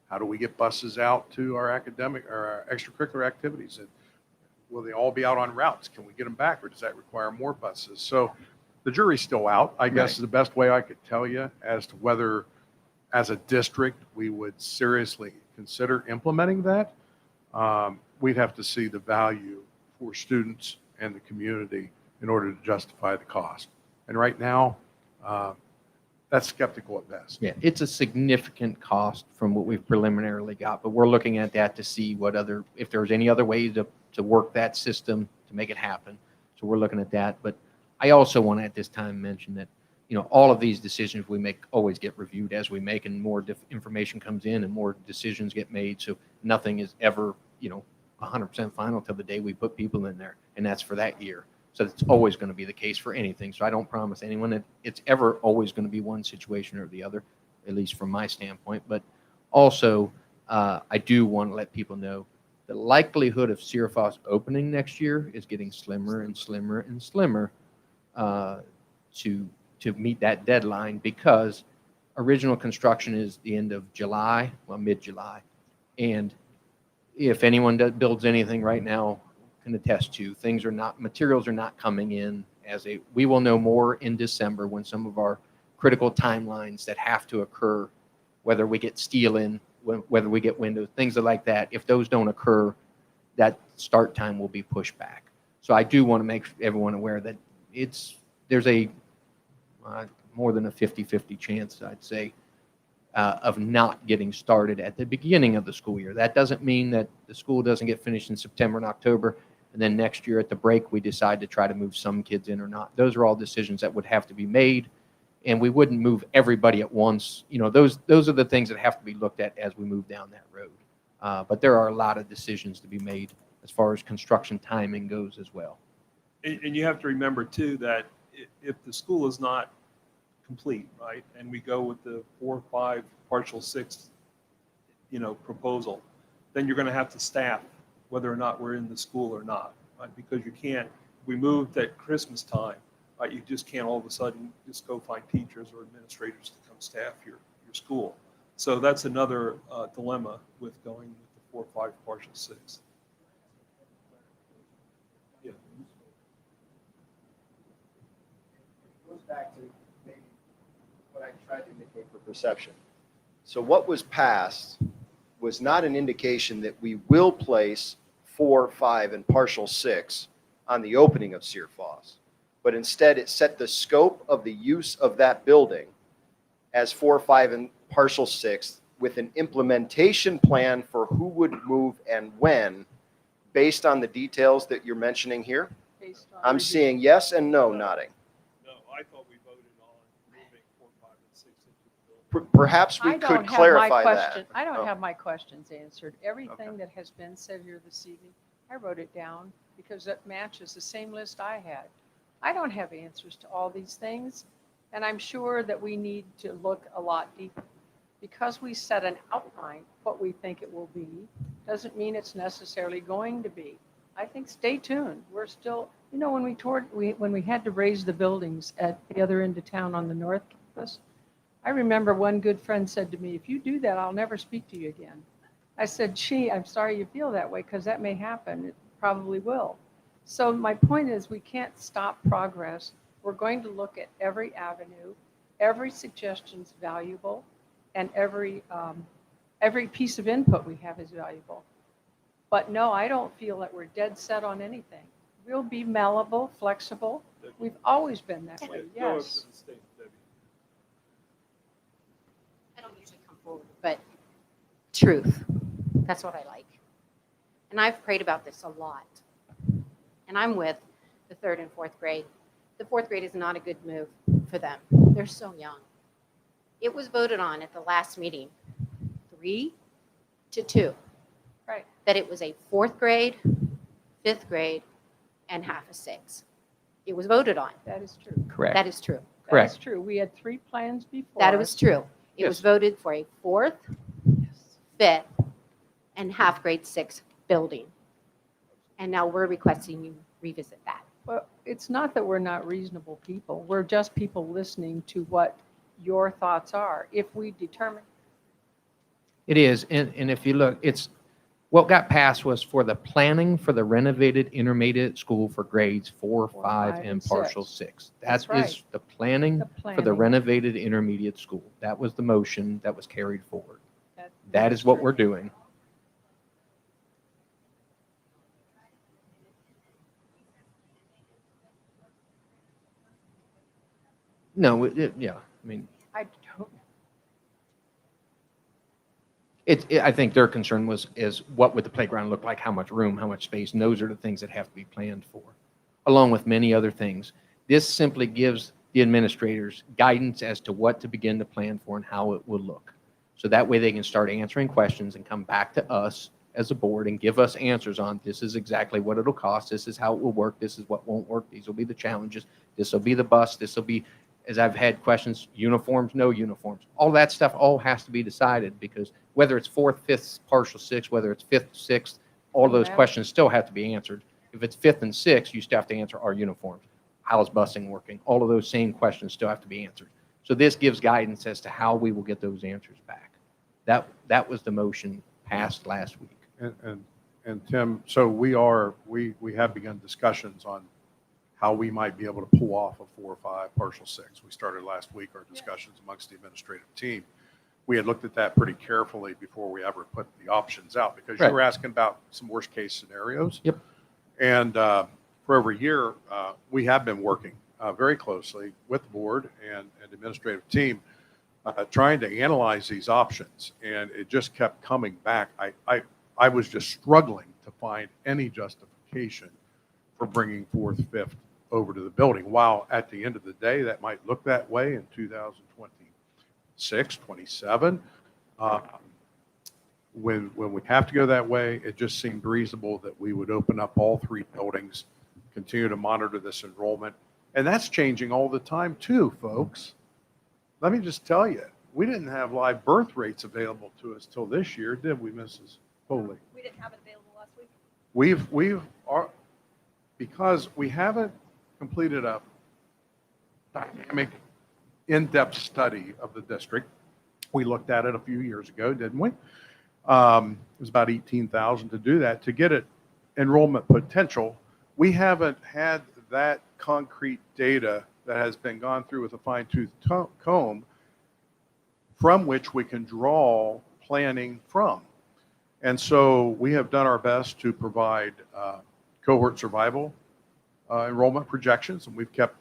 how do we get buses out to our academic or our extracurricular activities? And will they all be out on routes? Can we get them back, or does that require more buses? So the jury's still out, I guess, is the best way I could tell you as to whether, as a district, we would seriously consider implementing that. We'd have to see the value for students and the community in order to justify the cost. And right now, that's skeptical at best. Yeah, it's a significant cost from what we've preliminarily got, but we're looking at that to see if there's any other way to work that system to make it happen. So we're looking at that. But I also want to at this time mention that, all of these decisions we make always get reviewed as we make, and more information comes in and more decisions get made. So nothing is ever, 100% final till the day we put people in there, and that's for that year. So it's always going to be the case for anything. So I don't promise anyone that it's ever always going to be one situation or the other, at least from my standpoint. But also, I do want to let people know the likelihood of Sierra opening next year is getting slimmer and slimmer and slimmer to meet that deadline, because original construction is the end of July, well, mid-July. And if anyone builds anything right now, can attest to, materials are not coming in we will know more in December when some of our critical timelines that have to occur, whether we get steel in, whether we get windows, things like that. If those don't occur, that start time will be pushed back. So I do want to make everyone aware that there's a more than a 50-50 chance, I'd say, of not getting started at the beginning of the school year. That doesn't mean that the school doesn't get finished in September and October, and then next year at the break, we decide to try to move some kids in or not. Those are all decisions that would have to be made, and we wouldn't move everybody at once. Those are the things that have to be looked at as we move down that road. But there are a lot of decisions to be made as far as construction timing goes as well. And you have to remember too, that if the school is not complete, right, and we go with the 4-5 partial 6, proposal, then you're going to have to staff whether or not we're in the school or not, right? Because you can't, we moved at Christmas time, right? You just can't all of a sudden just go find teachers or administrators to come staff your school. So that's another dilemma with going with the 4-5 partial 6. Yeah. It goes back to maybe what I tried to indicate for perception. So what was passed was not an indication that we will place 4, 5, and partial 6 on the opening of Sierra Falls, but instead it set the scope of the use of that building as 4, 5, and partial 6 with an implementation plan for who would move and when, based on the details that you're mentioning here. I'm seeing yes and no nodding. No, I thought we voted on moving 4, 5, and 6 into the building. Perhaps we could clarify that. I don't have my questions answered. Everything that has been said here this evening, I wrote it down because it matches the same list I had. I don't have answers to all these things, and I'm sure that we need to look a lot deeper. Because we set an outline, what we think it will be, doesn't mean it's necessarily going to be. I think stay tuned. We're still, when we had to raise the buildings at the other end of town on the north campus, I remember one good friend said to me, if you do that, I'll never speak to you again. I said, I'm sorry you feel that way, because that may happen. It probably will. So my point is, we can't stop progress. We're going to look at every avenue. Every suggestion's valuable, and every piece of input we have is valuable. But no, I don't feel that we're dead set on anything. We'll be malleable, flexible. We've always been that way, yes. I don't usually come forward, but truth, that's what I like. And I've prayed about this a lot. And I'm with the 3rd and 4th grade. The 4th grade is not a good move for them. They're so young. It was voted on at the last meeting, 3-2. Right. that it was a 4th grade, 5th grade, and half a 6. It was voted on. That is true. Correct. That is true. Correct. That's true. We had 3 plans before. That was us. true. It was Yes. voted for a 4th, 5th, and half grade 6 building. And now we're requesting you revisit that. Well, it's not that we're not reasonable people. We're just people listening to what your thoughts are. If we determine, It is, and if you look, it's, what got passed was for the planning for the renovated intermediate school for grades 4, 5, and partial 6. That That's right. is the planning the for the planning. renovated intermediate school. That was the motion that was carried forward. That- That is what we're doing. No, yeah, I mean, I don't, I think their concern is what would the playground look like, how much room, how much space, and those are the things that have to be planned for, along with many other things. This simply gives the administrators guidance as to what to begin to plan for and how it will look. So that way they can start answering questions and come back to us as a board and give us answers on, this is exactly what it'll cost, this is how it will work, this is what won't work, these will be the challenges, this will be the bus, this will be, as I've had questions, uniforms, no uniforms. All that stuff all has to be decided, because whether it's 4th, 5th, partial 6, whether it's 5th, 6th, all those Yeah. questions still have to be answered. If it's 5th and 6th, you still have to answer, are uniforms? How's busing working? All of those same questions still have to be answered. So this gives guidance as to how we will get those answers back. That was the motion passed last week. And Tim, so we have begun discussions on how we might be able to pull off a 4 or 5 partial 6. We started last week, our discussions amongst the administrative team. We had looked at that pretty carefully before we ever put the options out, because you Right. were asking about some worst case scenarios. Yep. And for over a year, we have been working very closely with the board and administrative team, trying to analyze these options. And it just kept coming back. I was just struggling to find any justification for bringing 4th, 5th over to the building. While at the end of the day, that might look that way in 2026, 27. When we have to go that way, it just seemed reasonable that we would open up all 3 buildings, continue to monitor this enrollment. And that's changing all the time too, folks. Let me just tell you, we didn't have live birth rates available to us till this year, did we, Mrs. Foley? We didn't have it available last week. Because we haven't completed a dynamic, in-depth study of the district. We looked at it a few years ago, didn't we? It was about 18,000 to do that. To get it enrollment potential, we haven't had that concrete data that has been gone through with a fine-tooth comb from which we can draw planning from. And so we have done our best to provide cohort survival enrollment projections, and we've kept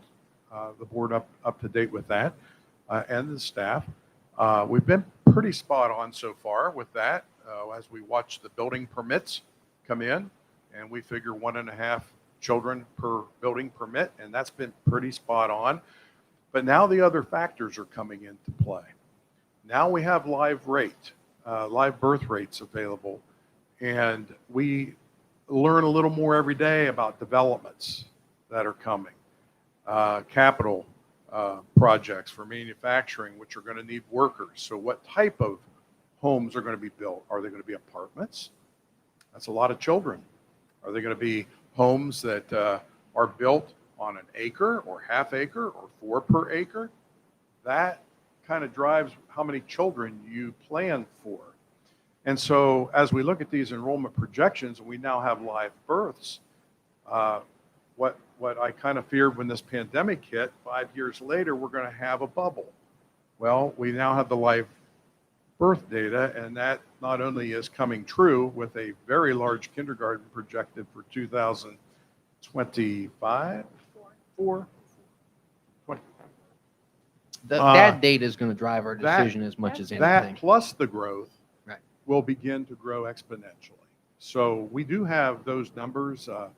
the board up to date with that and the staff. We've been pretty spot on so far with that as we watch the building permits come in, and we figure 1.5 children per building permit, and that's been pretty spot on. But now the other factors are coming into play. Now we have live birth rates available, and we learn a little more every day about developments that are coming, capital projects for manufacturing, which are going to need workers. So what type of homes are going to be built? Are they going to be apartments? That's a lot of children. Are they going to be homes that are built on an acre or half acre or 4 per acre? That kind of drives how many children you plan for. And so as we look at these enrollment projections, and we now have live births, what I kind of feared when this pandemic hit, 5 years later, we're going to have a bubble. Well, we now have the live birth data, and that not only is coming true with a very large kindergarten projected for 2025, That data is going to drive our decision as much as anything. That plus the growth Right. will begin to grow exponentially. So we do have those numbers. The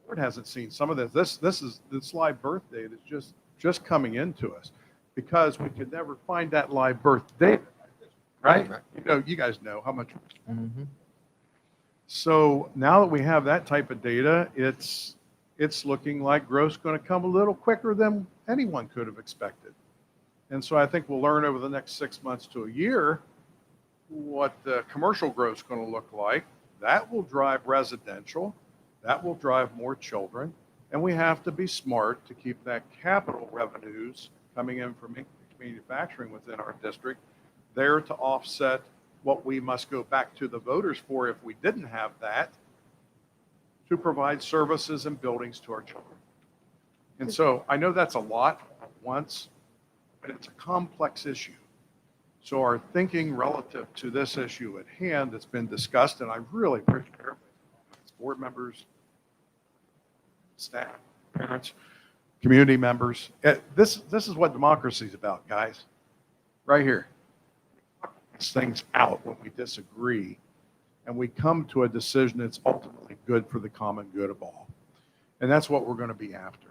board hasn't seen some of this. This live birth data is just coming into us because we could never find that live birth data, right? Right. You guys know how much. Mhm. So now that we have that type of data, it's looking like growth's going to come a little quicker than anyone could have expected. And so I think we'll learn over the next 6 months to a year what the commercial growth is going to look like. That will drive residential. That will drive more children. And we have to be smart to keep that capital revenues coming in from manufacturing within our district there to offset what we must go back to the voters for if we didn't have that, to provide services and buildings to our children. And so I know that's a lot at once, but it's a complex issue. So our thinking relative to this issue at hand that's been discussed, and I really appreciate everybody's board members, staff, parents, community members. This is what democracy is about, guys. Right here. These things out when we disagree, and we come to a decision that's ultimately good for the common good of all. And that's what we're going to be after.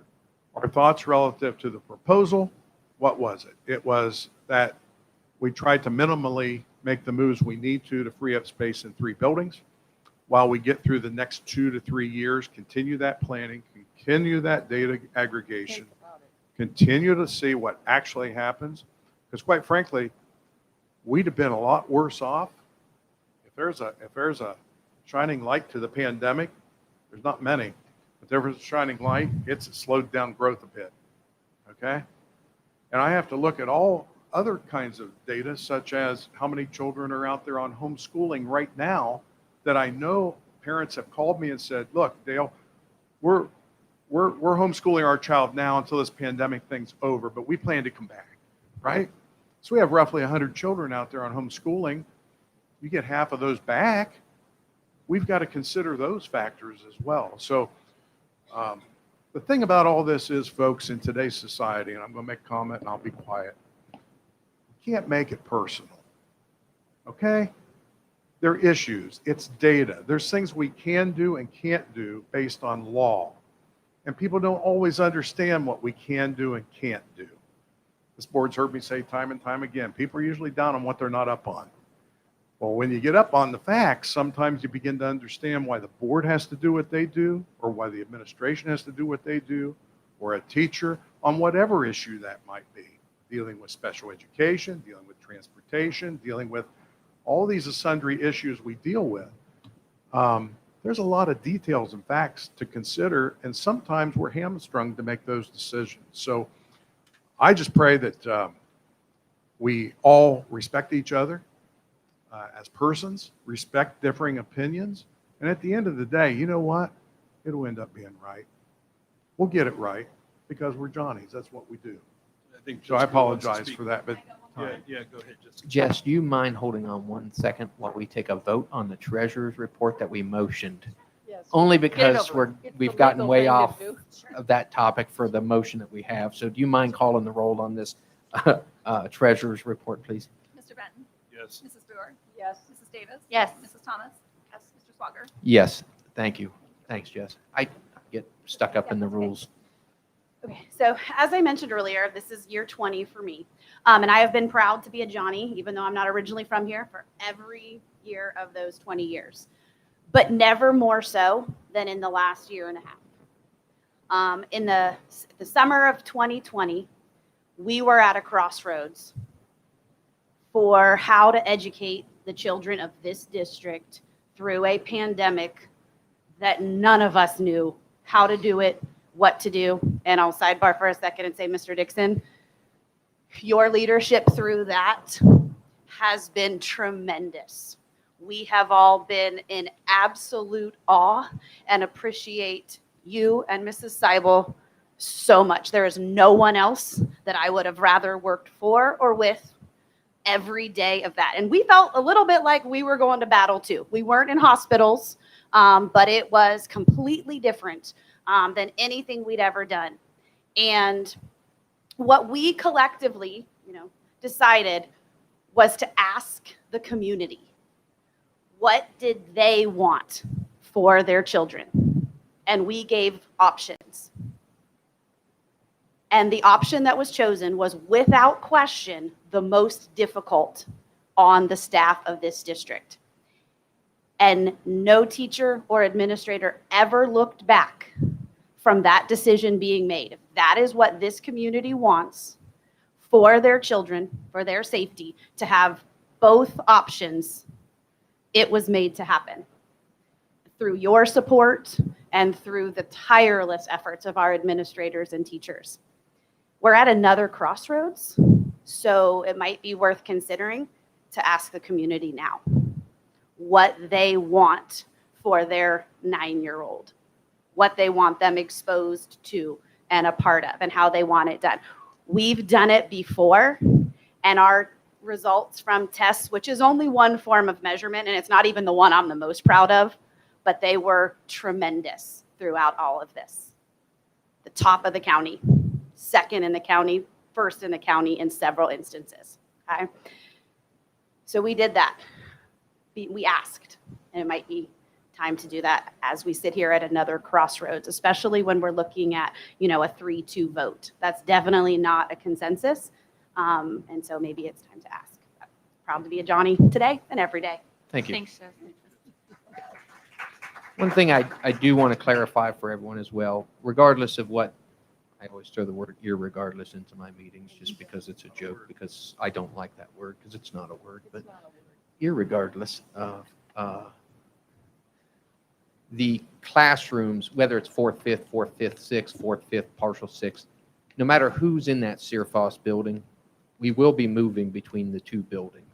Our thoughts relative to the proposal, what was it? It was that we tried to minimally make the moves we need to free up space in 3 buildings while we get through the next 2 to 3 years, continue that planning, continue that data aggregation, continue to see what actually happens. Because quite frankly, we'd have been a lot worse off. If there's a shining light to the pandemic, there's not many, but there was a shining light, it's slowed down growth a bit, okay? And I have to look at all other kinds of data, such as how many children are out there on homeschooling right now, that I know parents have called me and said, look, Dale, we're homeschooling our child now until this pandemic thing's over, but we plan to come back, right? So we have roughly 100 children out there on homeschooling. You get half of those back. We've got to consider those factors as well. So the thing about all this is, folks, in today's society, and I'm going to make a comment and I'll be quiet, you can't make it personal, okay? There are issues. It's data. There's things we can do and can't do based on law. And people don't always understand what we can do and can't do. This board's heard me say time and time again, people are usually down on what they're not up on. Well, when you get up on the facts, sometimes you begin to understand why the board has to do what they do, or why the administration has to do what they do, or a teacher, on whatever issue that might be. Dealing with special education, dealing with transportation, dealing with all these sundry issues we deal with. There's a lot of details and facts to consider, and sometimes we're hamstrung to make those decisions. So I just pray that we all respect each other as persons, respect differing opinions, and at the end of the day, you know what? It'll end up being right. We'll get it right because we're Johnnies. That's what we do. So I apologize for that, but Yeah, go ahead, Jessica. Jess, do you mind holding on 1 second while we take a vote on the treasurer's report that we motioned? Yes. Only Get it because over. It's the we've gotten legal way thing to off do. of that topic for the motion that we have. So do you mind calling the roll on this treasurer's report, please? Mr. Benton? Yes. Mrs. Brewer? Yes. Mrs. Davis? Yes. Mrs. Thomas? Yes. Mr. Swager? Yes, thank you. Thanks, Jess. I get stuck up in the rules. Okay, so as I mentioned earlier, this is year 20 for me. And I have been proud to be a Johnny, even though I'm not originally from here, for every year of those 20 years. But never more so than in the last year and a half. In the summer of 2020, we were at a crossroads for how to educate the children of this district through a pandemic that none of us knew how to do it, what to do. And I'll sidebar for a second and say, Mr. Dixon, your leadership through that has been tremendous. We have all been in absolute awe and appreciate you and Mrs. Seibel so much. There is no one else that I would have rather worked for or with every day of that. And we felt a little bit like we were going to battle too. We weren't in hospitals, but it was completely different than anything we'd ever done. And what we collectively, decided was to ask the community, what did they want for their children? And we gave options. And the option that was chosen was, without question, the most difficult on the staff of this district. And no teacher or administrator ever looked back from that decision being made. If that is what this community wants for their children, for their safety, to have both options, it was made to happen through your support and through the tireless efforts of our administrators and teachers. We're at another crossroads, so it might be worth considering to ask the community now what they want for their 9-year-old, what they want them exposed to and a part of, and how they want it done. We've done it before, and our results from tests, which is only one form of measurement, and it's not even the one I'm the most proud of, but they were tremendous throughout all of this. The top of the county, second in the county, first in the county in several instances. Okay? So we did that. We asked, and it might be time to do that as we sit here at another crossroads, especially when we're looking at, a 3-2 vote. That's definitely not a consensus. And so maybe it's time to ask. Proud to be a Johnny today and every day. Thank you. Thanks, Jeff. One thing I do want to clarify for everyone as well, regardless of what, I always throw the word irregardless into my meetings just because it's a joke, because I don't like that word, because it's not a word, but irregardless of the classrooms, whether it's 4th, 5th, 4th, 5th, 6th, 4th, 5th, partial 6th, no matter who's in that CIRFOS building, we will be moving between the two buildings,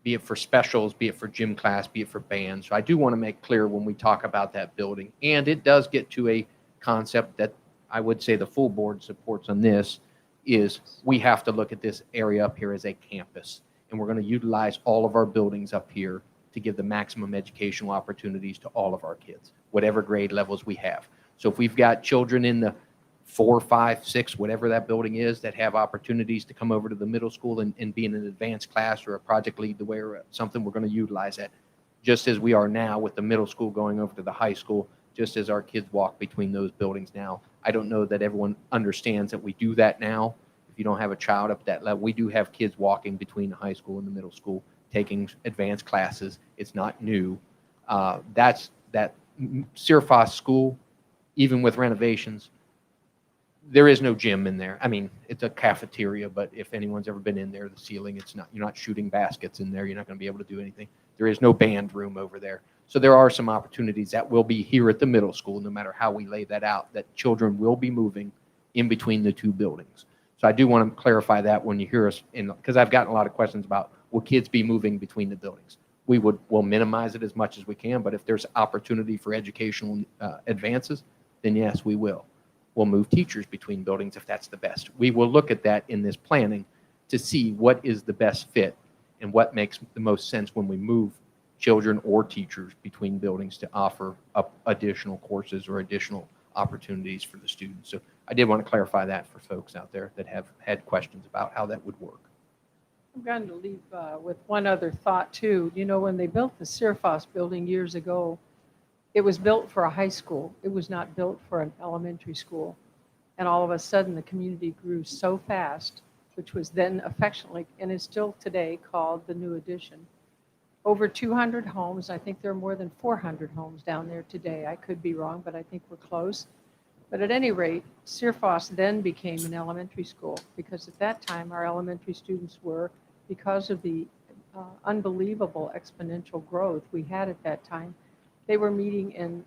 be it for specials, be it for gym class, be it for bands. So I do want to make clear when we talk about that building, and it does get to a concept that I would say the full board supports on this, is we have to look at this area up here as a campus, and we're going to utilize all of our buildings up here to give the maximum educational opportunities to all of our kids, whatever grade levels we have. So if we've got children in the 4, 5, 6, whatever that building is, that have opportunities to come over to the middle school and be in an advanced class or a project lead the way or something, we're going to utilize that, just as we are now with the middle school going over to the high school, just as our kids walk between those buildings now. I don't know that everyone understands that we do that now. If you don't have a child up that level, we do have kids walking between the high school and the middle school, taking advanced classes. It's not new. That's that CIRFOS school, even with renovations, there is no gym in there. I mean, it's a cafeteria, but if anyone's ever been in there, the ceiling, it's not, you're not shooting baskets in there. You're not going to be able to do anything. There is no band room over there. So there are some opportunities that will be here at the middle school, no matter how we lay that out, that children will be moving in between the two buildings. So I do want to clarify that when you hear us, because I've gotten a lot of questions about, will kids be moving between the buildings? We'll minimize it as much as we can, but if there's opportunity for educational advances, then yes, we will. We'll move teachers between buildings if that's the best. We will look at that in this planning to see what is the best fit and what makes the most sense when we move children or teachers between buildings to offer up additional courses or additional opportunities for the students. So I did want to clarify that for folks out there that have had questions about how that would work. I'm going to leave with one other thought too. When they built the CIRFOS building years ago, it was built for a high school. It was not built for an elementary school. And all of a sudden the community grew so fast, which was then affectionately, and is still today, called the New Addition. Over 200 homes. I think there are more than 400 homes down there today. I could be wrong, but I think we're close. But at any rate, CIRFOS then became an elementary school, because at that time our elementary students were, because of the unbelievable exponential growth we had at that time, they were meeting in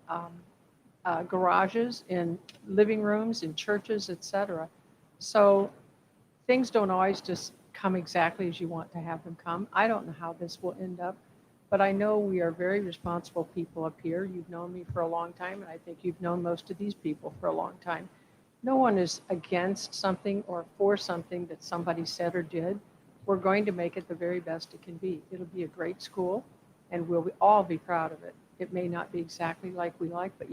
garages, in living rooms, in churches, etc. So things don't always just come exactly as you want to have them come. I don't know how this will end up, but I know we are very responsible people up here. You've known me for a long time, and I think you've known most of these people for a long time. No one is against something or for something that somebody said or did. We're going to make it the very best it can be. It'll be a great school, and we'll all be proud of it. It may not be exactly like we like, but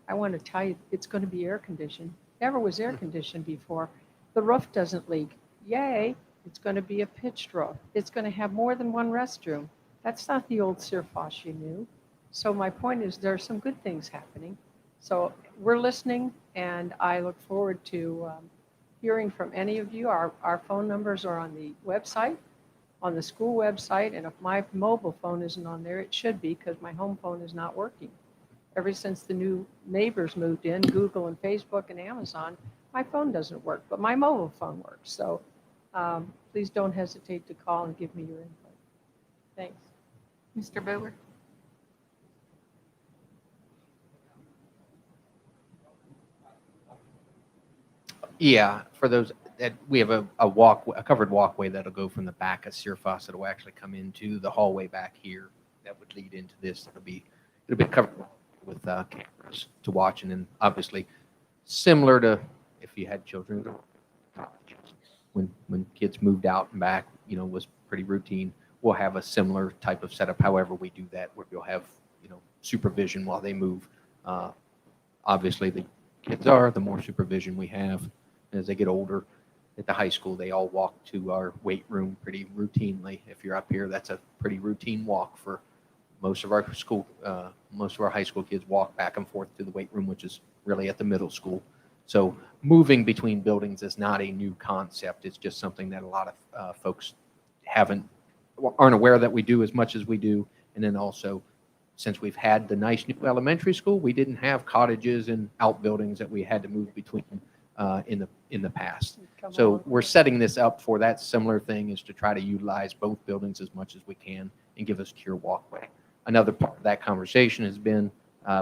I want to tell you, it's going to be air conditioned. Never was air conditioned before. The roof doesn't leak. Yay. It's going to be a pitched roof. It's going to have more than one restroom. That's not the old CIRFOS you knew. So my point is, there are some good things happening. So we're listening, and I look forward to hearing from any of you. Our phone numbers are on the website, on the school website, and if my mobile phone isn't on there, it should be because my home phone is not working. Ever since the new neighbors moved in, Google and Facebook and Amazon, my phone doesn't work, but my mobile phone works. So please don't hesitate to call and give me your input. Thanks. Mr. Bower? Yeah, for those that we have a covered walkway that'll go from the back of Searfoss. It'll actually come into the hallway back here that would lead into this. It'll be covered with cameras to watch, and then obviously similar to if you had children when kids moved out and back, was pretty routine. We'll have a similar type of setup. However, we do that where you'll have supervision while they move. Obviously, the kids the more supervision we have. As they get older, at the high school, they all walk to our weight room pretty routinely. If you're up here, that's a pretty routine walk for most of our school. Most of our high school kids walk back and forth to the weight room, which is really at the middle school. So moving between buildings is not a new concept. It's just something that a lot of folks aren't aware that we do as much as we do. And then also, since we've had the nice new elementary school, we didn't have cottages and outbuildings that we had to move between in the past. So we're setting this up for that similar thing, is to try to utilize both buildings as much as we can and give us secure walkway. Another part of that conversation has been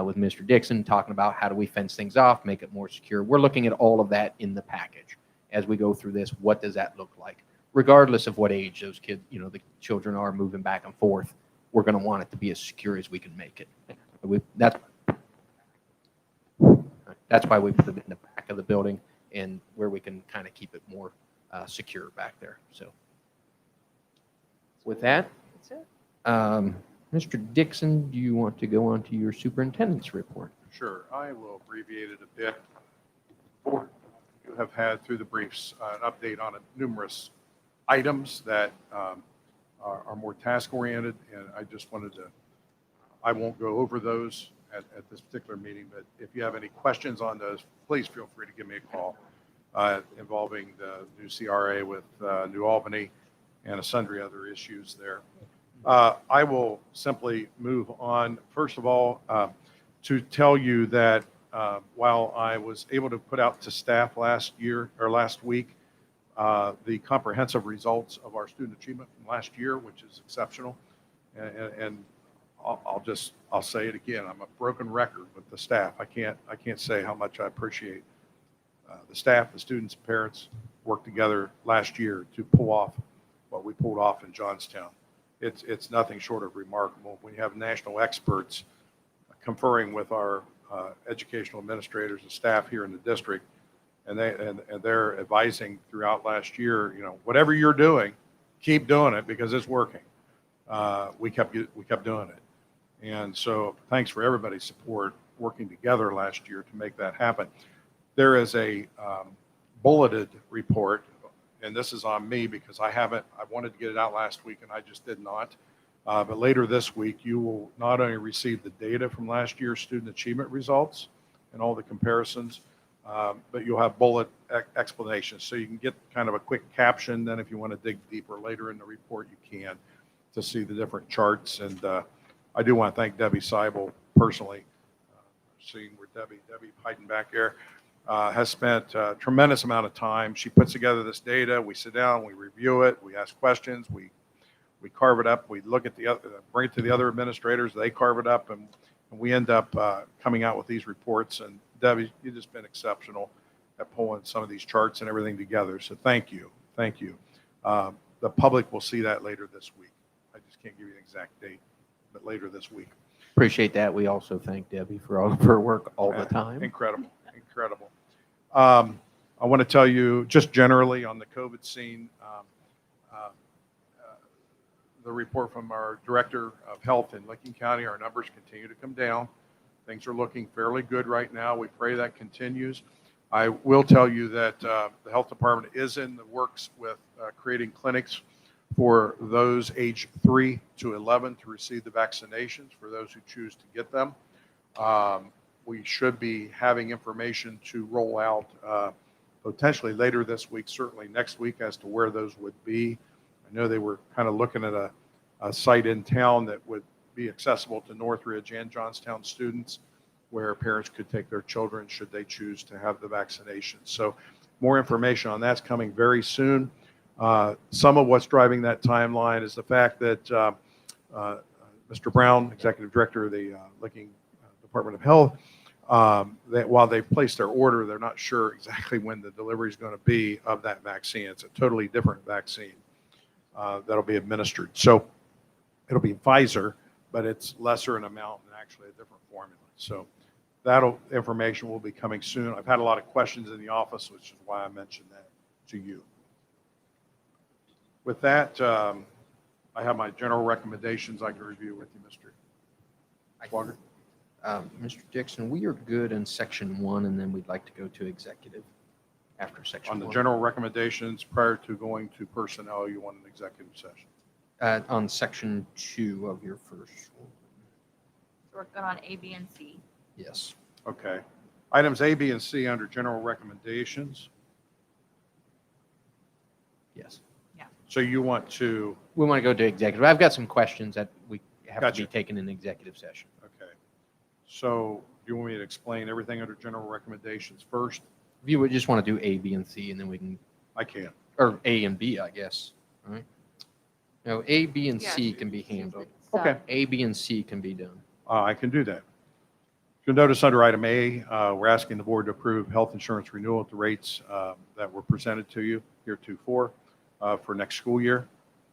with Mr. Dixon talking about how do we fence things off, make it more secure. We're looking at all of that in the package as we go through this. What does that look like? Regardless of what age those kids, the children are moving back and forth, we're going to want it to be as secure as we can make it. That's why we put it in the back of the building and where we can kind of keep it more secure back there. So with that, Mr. Dixon, do you want to go on to your superintendent's report? Sure, I will abbreviate it a bit. You have had through the briefs an update on numerous items that are more task-oriented, and I just wanted to, I won't go over those at this particular meeting, but if you have any questions on those, please feel free to give me a call involving the new CRA with New Albany and sundry other issues there. I will simply move on, first of all, to tell you that while I was able to put out to staff last week, the comprehensive results of our student achievement from last year, which is exceptional. And I'll say it again. I'm a broken record with the staff. I can't say how much I appreciate the staff, the students, parents worked together last year to pull off what we pulled off in Johnstown. It's nothing short of remarkable. When you have national experts conferring with our educational administrators and staff here in the district, and they're advising throughout last year, whatever you're doing, keep doing it because it's working. We kept doing it. And so thanks for everybody's support working together last year to make that happen. There is a bulleted report, and this is on me because I wanted to get it out last week and I just did not. But later this week, you will not only receive the data from last year's student achievement results and all the comparisons, but you'll have bullet explanations. So you can get kind of a quick caption. Then if you want to dig deeper later in the report, you can, to see the different charts. And I do want to thank Debbie Seibel personally, seeing where Debbie hiding back there, has spent a tremendous amount of time. She puts together this data. We sit down, we review it, we ask questions, we carve it up, we look at bring it to the other administrators, they carve it up, and we end up coming out with these reports. And Debbie, you've just been exceptional at pulling some of these charts and everything together. So thank you. The public will see that later this week. I just can't give you an exact date, but later this week. Appreciate that. We also thank Debbie for all of her work all the time. Incredible. I want to tell you just generally on the COVID scene, the report from our Director of Health in Licking County, our numbers continue to come down. Things are looking fairly good right now. We pray that continues. I will tell you that the health department is in the works with creating clinics for those age 3 to 11 to receive the vaccinations for those who choose to get them. We should be having information to roll out potentially later this week, certainly next week, as to where those would be. I I know they were kind of looking at a site in town that would be accessible to Northridge and Johnstown students, where parents could take their children should they choose to have the vaccination. So more information on that's coming very soon. Some of what's driving that timeline is the fact that Mr. Brown, Executive Director of the Licking Department of Health, that while they've placed their order, they're not sure exactly when the delivery is going to be of that vaccine. It's a totally different vaccine that'll be administered. So it'll be Pfizer, but it's lesser in amount and actually a different formula. So information will be coming soon. I've had a lot of questions in the office, which is why I mentioned that to you. With that, I have my general recommendations I can review with you, Mr. Swagger. Mr. Dixon, we are good in section 1, and then we'd like to go to executive after section 1. On the general recommendations, prior to going to personnel, you want an executive session. On section 2 of your first one. So we're good on A, B, and C. Yes. Okay. Items A, B, and C under general recommendations. Yes. So you want to, We want to go to executive. I've got some questions that we have Gotcha. to be taken in executive session. okay. So do you want me to explain everything under general recommendations first? If you would just want to do A, B, and C, and then we can, I can. or A and B, I guess. All right. No, A, B, and C Yeah. can be handled. Okay. A, B, and C can be done. I can do that. You'll notice under item A, we're asking the board to approve health insurance renewal at the rates that were presented to you heretofore for next school year.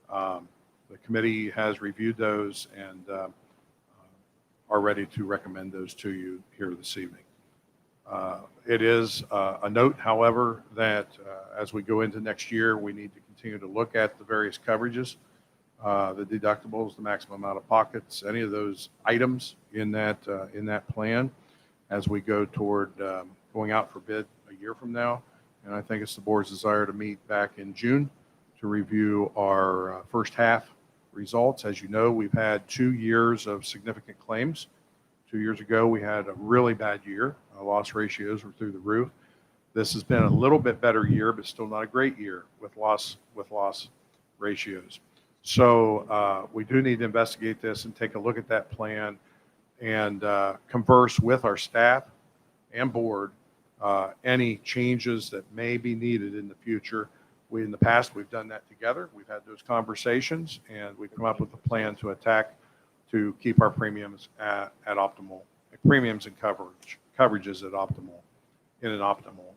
The committee has reviewed those and are ready to recommend those to you here this evening. It is a note, however, that as we go into next year, we need to continue to look at the various coverages, the deductibles, the maximum out of pockets, any of those items in that plan as we go toward going out for bid a year from now. And I think it's the board's desire to meet back in June to review our first half results. As you know, we've had 2 years of significant claims. 2 years ago, we had a really bad year. Our loss ratios were through the roof. This has been a little bit better year, but still not a great year with loss ratios. So we do need to investigate this and take a look at that plan and converse with our staff and board any changes that may be needed in the future. In the past, we've done that together. We've had those conversations, and we've come up with a plan to keep our premiums at optimal, premiums and coverages at optimal, in an optimal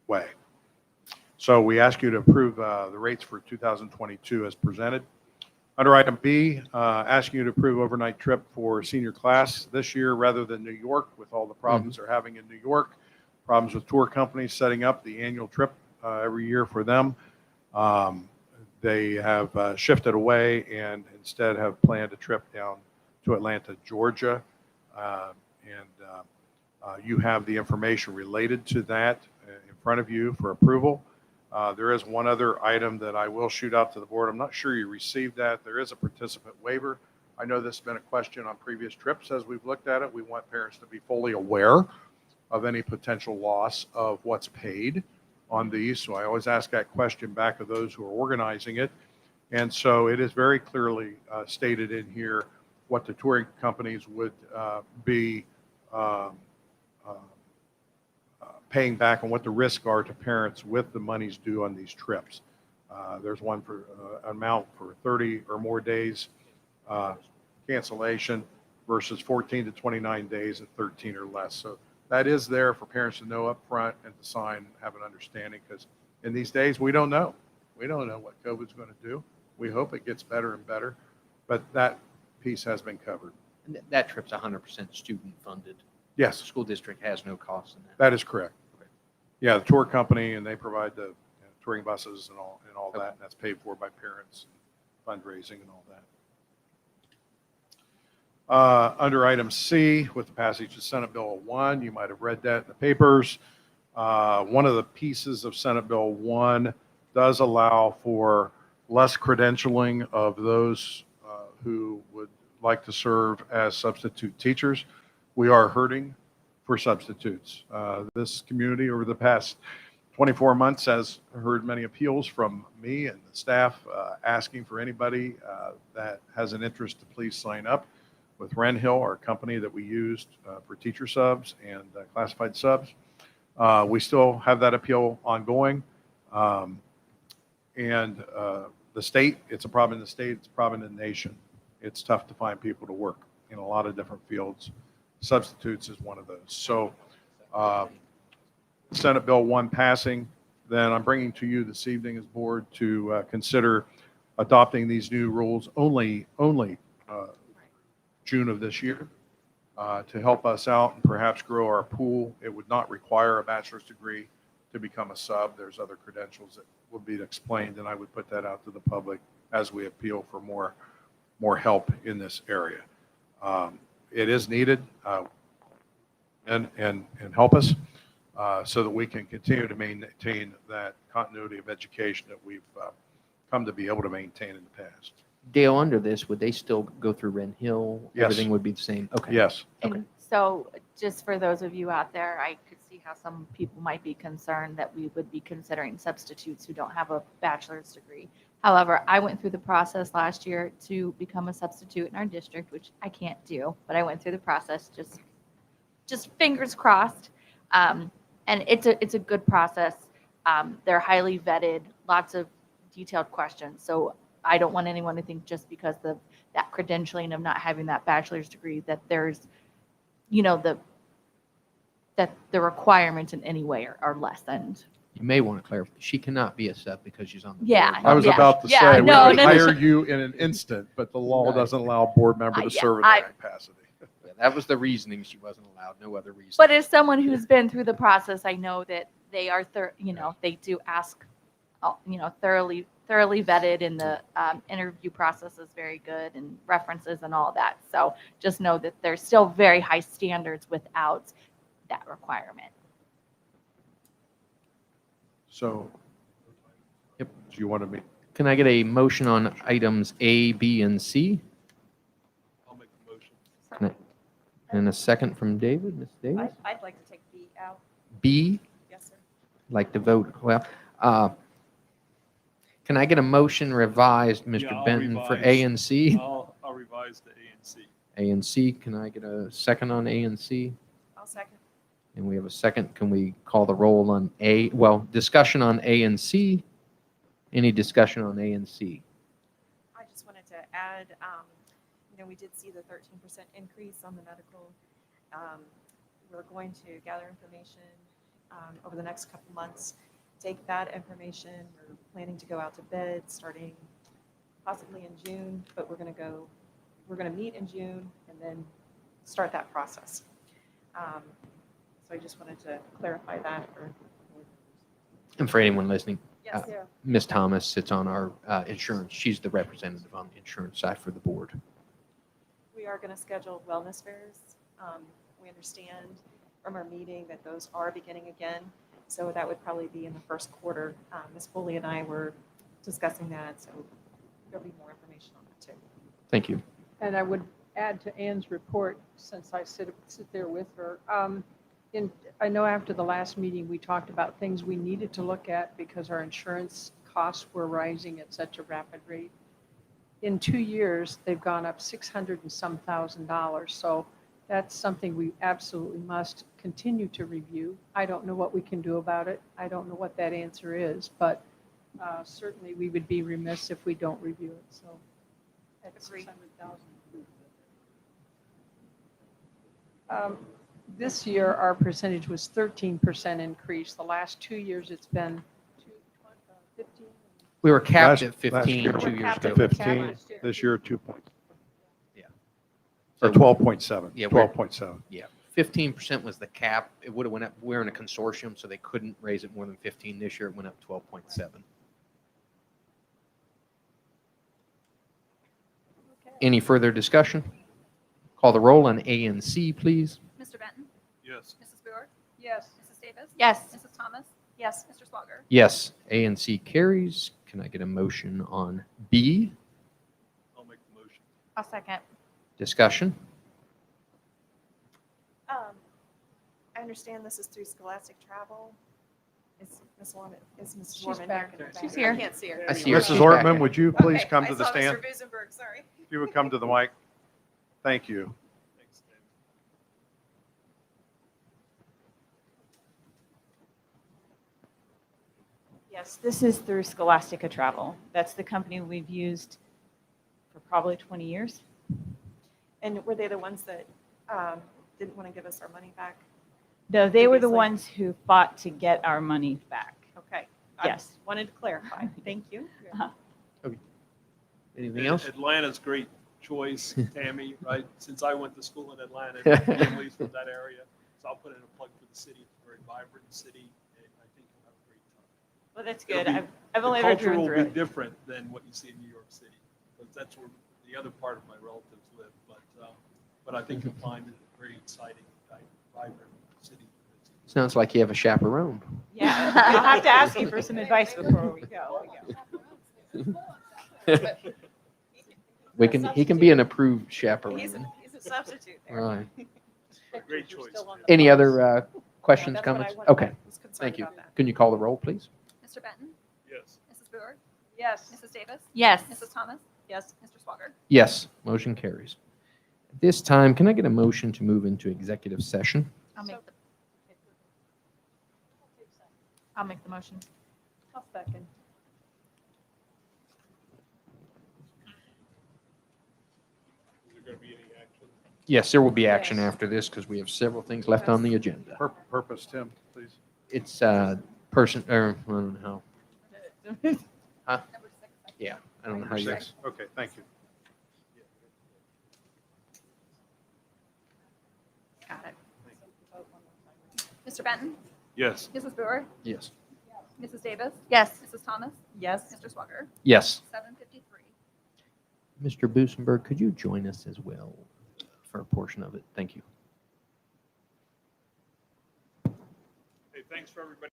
way. So we ask you to approve the rates for 2022 as presented. Under item B, asking you to approve overnight trip for senior class this year rather than New York, with all the problems they're having in New York, problems with tour companies setting up the annual trip every year for them. They have shifted away and instead have planned a trip down to Atlanta, Georgia. You have the information related to that in front of you for approval. There is one other item that I will shoot out to the board. I'm not sure you received that. There is a participant waiver. I know this has been a question on previous trips as we've looked at it. We want parents to be fully aware of any potential loss of what's paid on these. So I always ask that question back of those who are organizing it. And so it is very clearly stated in here what the touring companies would be paying back and what the risks are to parents with the monies due on these trips. There's one for amount for 30 or more days cancellation versus 14 to 29 days at 13 or less. So that is there for parents to know up front and to sign and have an understanding, because in these days, we don't know. We don't know what COVID's going to do. We hope it gets better and better, but that piece has been covered. And that trip's 100% student funded. Yes, The school district has no cost in that. that is correct. Yeah, the tour company, and they provide the touring buses and all that, and that's paid for by parents, fundraising and all that. Under item C, with the passage of Senate Bill 1, you might have read that in the papers. One of the pieces of Senate Bill 1 does allow for less credentialing of those who would like to serve as substitute teachers. We are hurting for substitutes. This community over the past 24 months has heard many appeals from me and the staff asking for anybody that has an interest to please sign up with Wren Hill, our company that we used for teacher subs and classified subs. We still have that appeal ongoing. And the state, it's a problem in the state, it's a problem in the nation. It's tough to find people to work in a lot of different fields. Substitutes is one of those. So Senate Bill 1 passing, then I'm bringing to you this evening as board to consider adopting these new rules only June of this year to help us out and perhaps grow our pool. It would not require a bachelor's degree to become a sub. There's other credentials that would be explained, and I would put that out to the public as we appeal for more help in this area. It is needed and help us so that we can continue to maintain that continuity of education that we've come to be able to maintain in the past. Dale, under this, would they still go through Wren Hill? Yes. Everything would be the same? Okay. Yes. Okay. And so just for those of you out there, I could see how some people might be concerned that we would be considering substitutes who don't have a bachelor's degree. However, I went through the process last year to become a substitute in our district, which I can't do, but I went through the process, just fingers crossed. And it's a good process. They're highly vetted, lots of detailed questions. So I don't want anyone to think just because of that credentialing of not having that bachelor's degree that there's, that the requirements in any way are lessened. You may want to clarify, she cannot be a sub because she's on the Yeah. board. I was about to say, we no, would no, no. hire you in an instant, but the law Right. doesn't allow a board member to Yeah, serve in that capacity. Yeah, that was the reasoning. She wasn't allowed, no other reason. But as someone who's been through the process, I know that they are, they do ask, thoroughly vetted, and the interview process is very good, and references and all that. So just know that there's still very high standards without that requirement. So, Yep. do you want to be? Can I get a motion on items A, B, and C? I'll make the motion. And a second from David, Ms. Davis? I'd like to take B out. B, Yes, sir. like to vote, well, can I get a motion revised, Mr. Yeah, I'll Benton, for revise. A and C? I'll revise the A and C. A and C, can I get a second on A and C? I'll second. And we have a second. Can we call the roll on A? Well, discussion on A and C. Any discussion on A and C? I just wanted to add, we did see the 13% increase on the medical. We're going to gather information over the next couple months, take that information. We're planning to go out to bid starting possibly in June, but we're going to meet in June and then start that process. So I just wanted to clarify that for. And for anyone listening, Yes. Ms. Thomas sits on our insurance. She's the representative on the insurance side for the board. We are going to schedule wellness fairs. We understand from our meeting that those are beginning again. So that would probably be in the first quarter. Ms. Foley and I were discussing that, so there'll be more information on that too. Thank you. And I would add to Ann's report, since I sit there with her. I know after the last meeting, we talked about things we needed to look at because our insurance costs were rising at such a rapid rate. In 2 years, they've gone up $600 and some thousand. So that's something we absolutely must continue to review. I don't know what we can do about it. I don't know what that answer is, but certainly we would be remiss if we don't review it. So that's $600,000. This year, our percentage was 13% increase. The last 2 years, it's been 15. We were capped at Last 15 year, 2 years capped ago. at 15, this year 2 points. Yeah. Or 12.7. Yeah, 12.7. Yeah, 15% was the cap. It would have went up. We're in a consortium, so they couldn't raise it more than 15. This year, it went up 12.7. Any further discussion? Call the roll on A and C, please. Mr. Benton? Yes. Mrs. Brewer? Yes. Mrs. Davis? Yes. Mrs. Thomas? Yes. Mr. Swager? Yes, A and C carries. Can I get a motion on B? I'll make the motion. I'll second. Discussion? I understand this is through Scholastic Travel. Is Ms. Warman, is Mrs. She's Warman back here? in the back. She's here. I can't see her. I see her. Mrs. She's back Ortman, in. would you please Okay, come to I the saw stand? Mr. Busenberg, sorry. If you would come to the mic. Thank you. Thanks, Tim. Yes, this is through Scholastica Travel. That's the company we've used for probably 20 years. And were they the ones that didn't want to give us our money back? No, they were the Previously. ones who fought to get our money back. Okay. I Yes. wanted to clarify. Thank you. Anything else? Atlanta's great choice, Tammy, right? Since I went to school in Atlanta, and families from that area. So I'll put in a plug for the city. It's a very vibrant city, and I think you'll have a great time. Well, that's It'll good. be- I've only the ever culture driven will through be it. different than what you see in New York City, because that's where the other part of my relatives live. But I think you'll find it a very exciting, vibrant city. Sounds like you have a chaperone. Yeah, I'll have to ask you for some advice before we go. He can be an approved chaperone. He's a substitute there. Right. Great choice. Any other questions, That's what I comments? wanted- Okay, was concerned thank you. about that. Can you call the roll, please? Mr. Benton? Yes. Mrs. Boer? Yes. Mrs. Davis? Yes. Mrs. Thomas? Yes. Mr. Swager? Yes, motion carries. At this time, can I get a motion to move into executive session? I'll make the motion. I'll second. Is there going to be any action? Yes, there will be action Yes. after this because we have several things left on the agenda. Purpose, Tim, please. It's person, or I don't know how. Huh? Yeah, I don't know how you. 6. Okay, thank you. Got it. Mr. Benton? Yes. Mrs. Boer? Yes. Mrs. Davis? Yes. Mrs. Thomas? Yes. Mr. Swager? Yes. 7:53. Mr. Busenberg, could you join us as well for a portion of it? Thank you. Hey, thanks for everybody.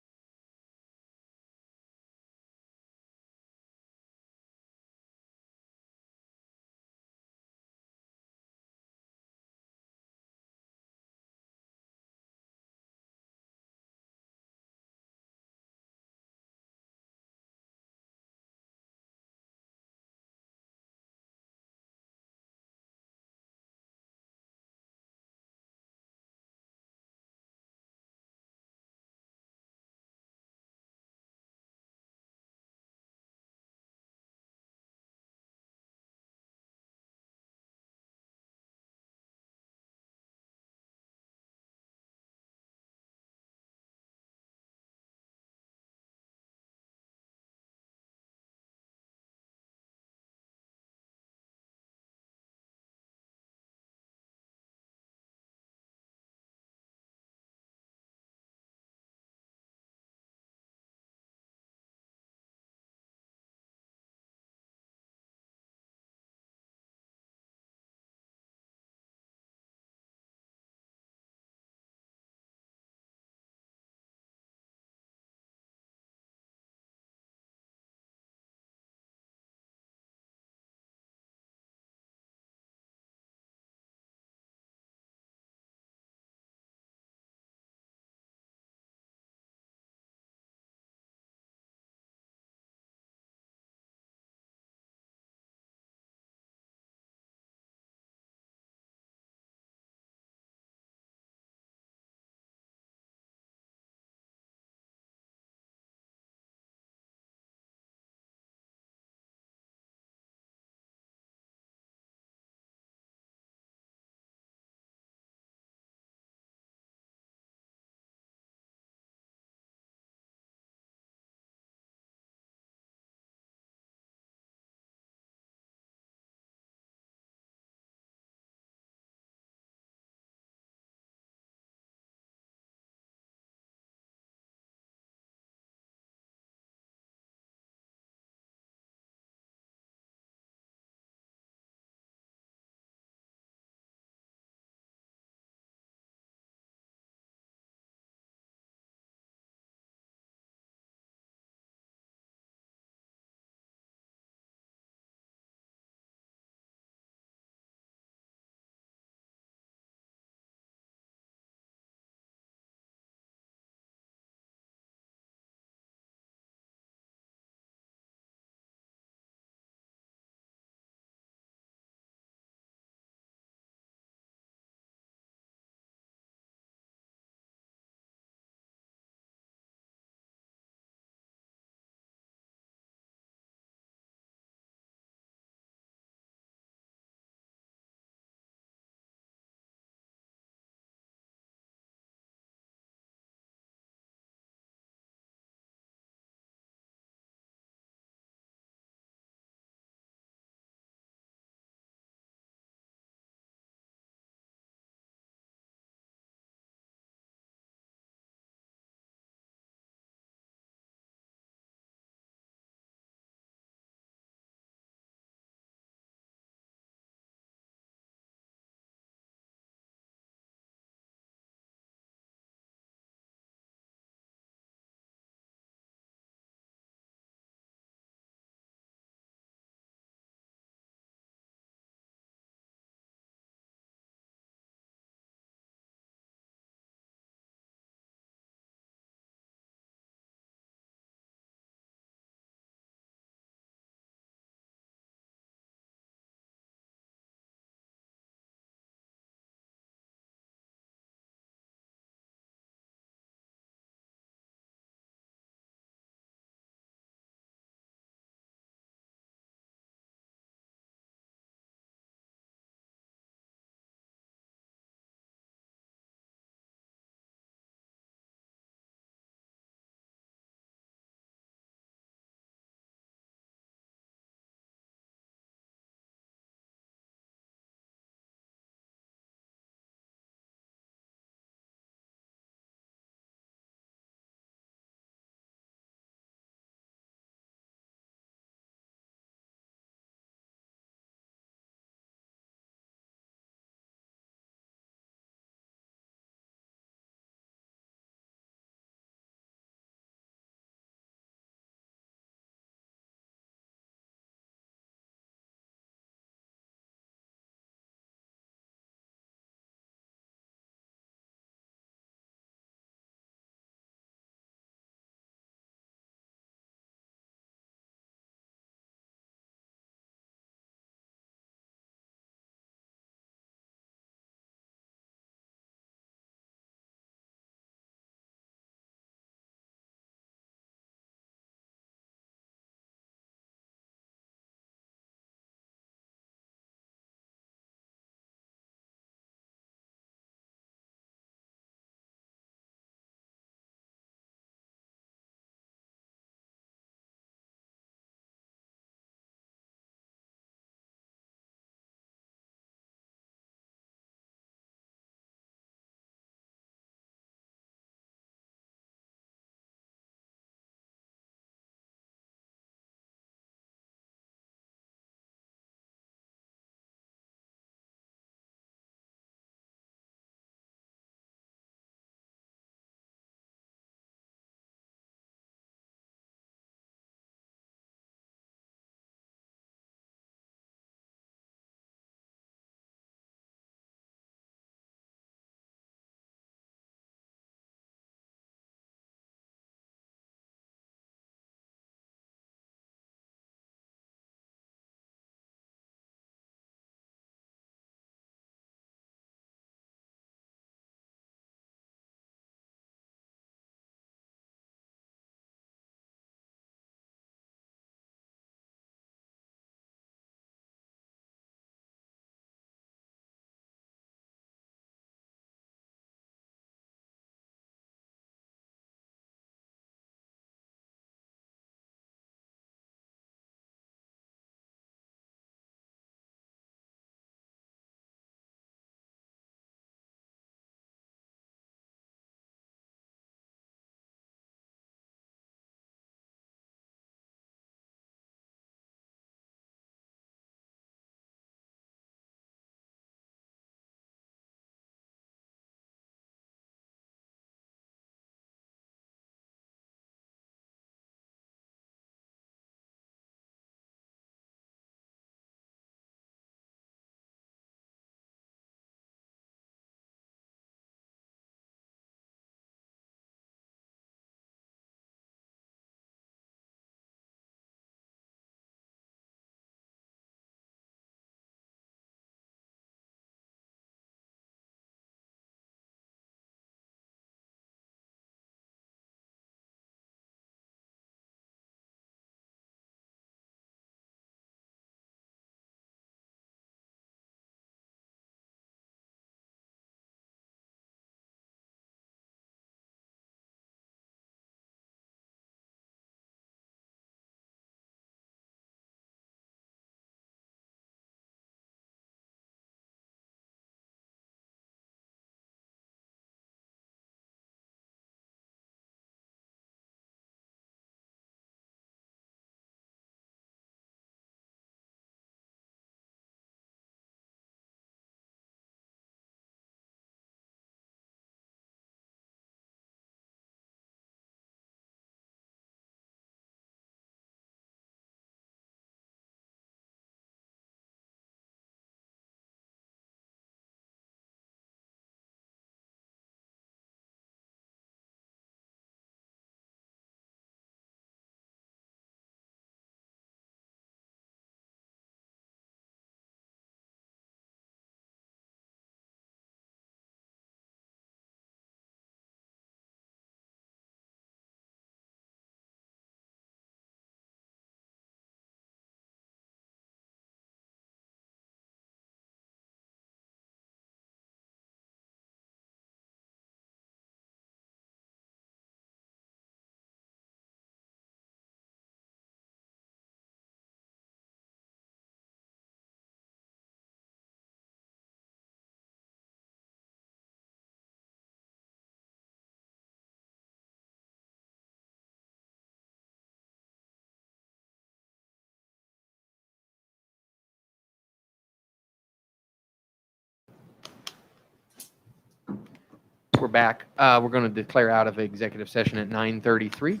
we're back. We're going to declare out of executive session at 9:33.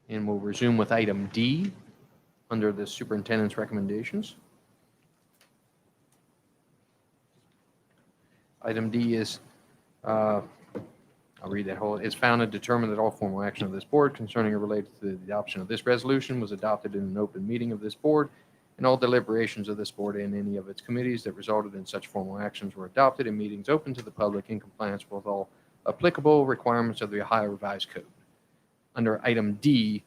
And we'll resume with item D under the superintendent's recommendations. Item D is, I'll read that whole, is found and determined that all formal action of this board concerning or related to the adoption of this resolution was adopted in an open meeting of this board, and all deliberations of this board and any of its committees that resulted in such formal actions were adopted in meetings open to the public in compliance with all applicable requirements of the Ohio Revised Code. Under item D,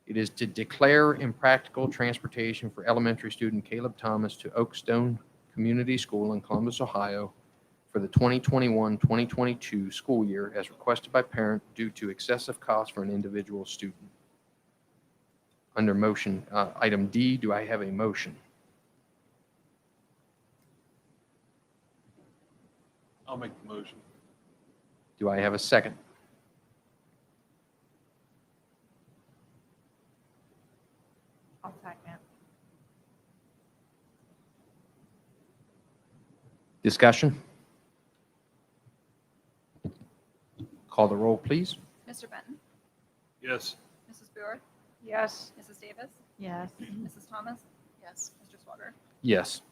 it is to declare impractical transportation for elementary student Caleb Thomas to Oakstone Community School in Columbus, Ohio, for the 2021-2022 school year as requested by parent due to excessive cost for an individual student. Under motion, item D, do I have a motion? I'll make the motion. Do I have a second? I'll second. Discussion? Call the roll, please. Mr. Benton? Yes. Mrs. Boer? Yes. Mrs. Davis? Yes. Mrs. Thomas? Yes. Mr. Swager? Yes.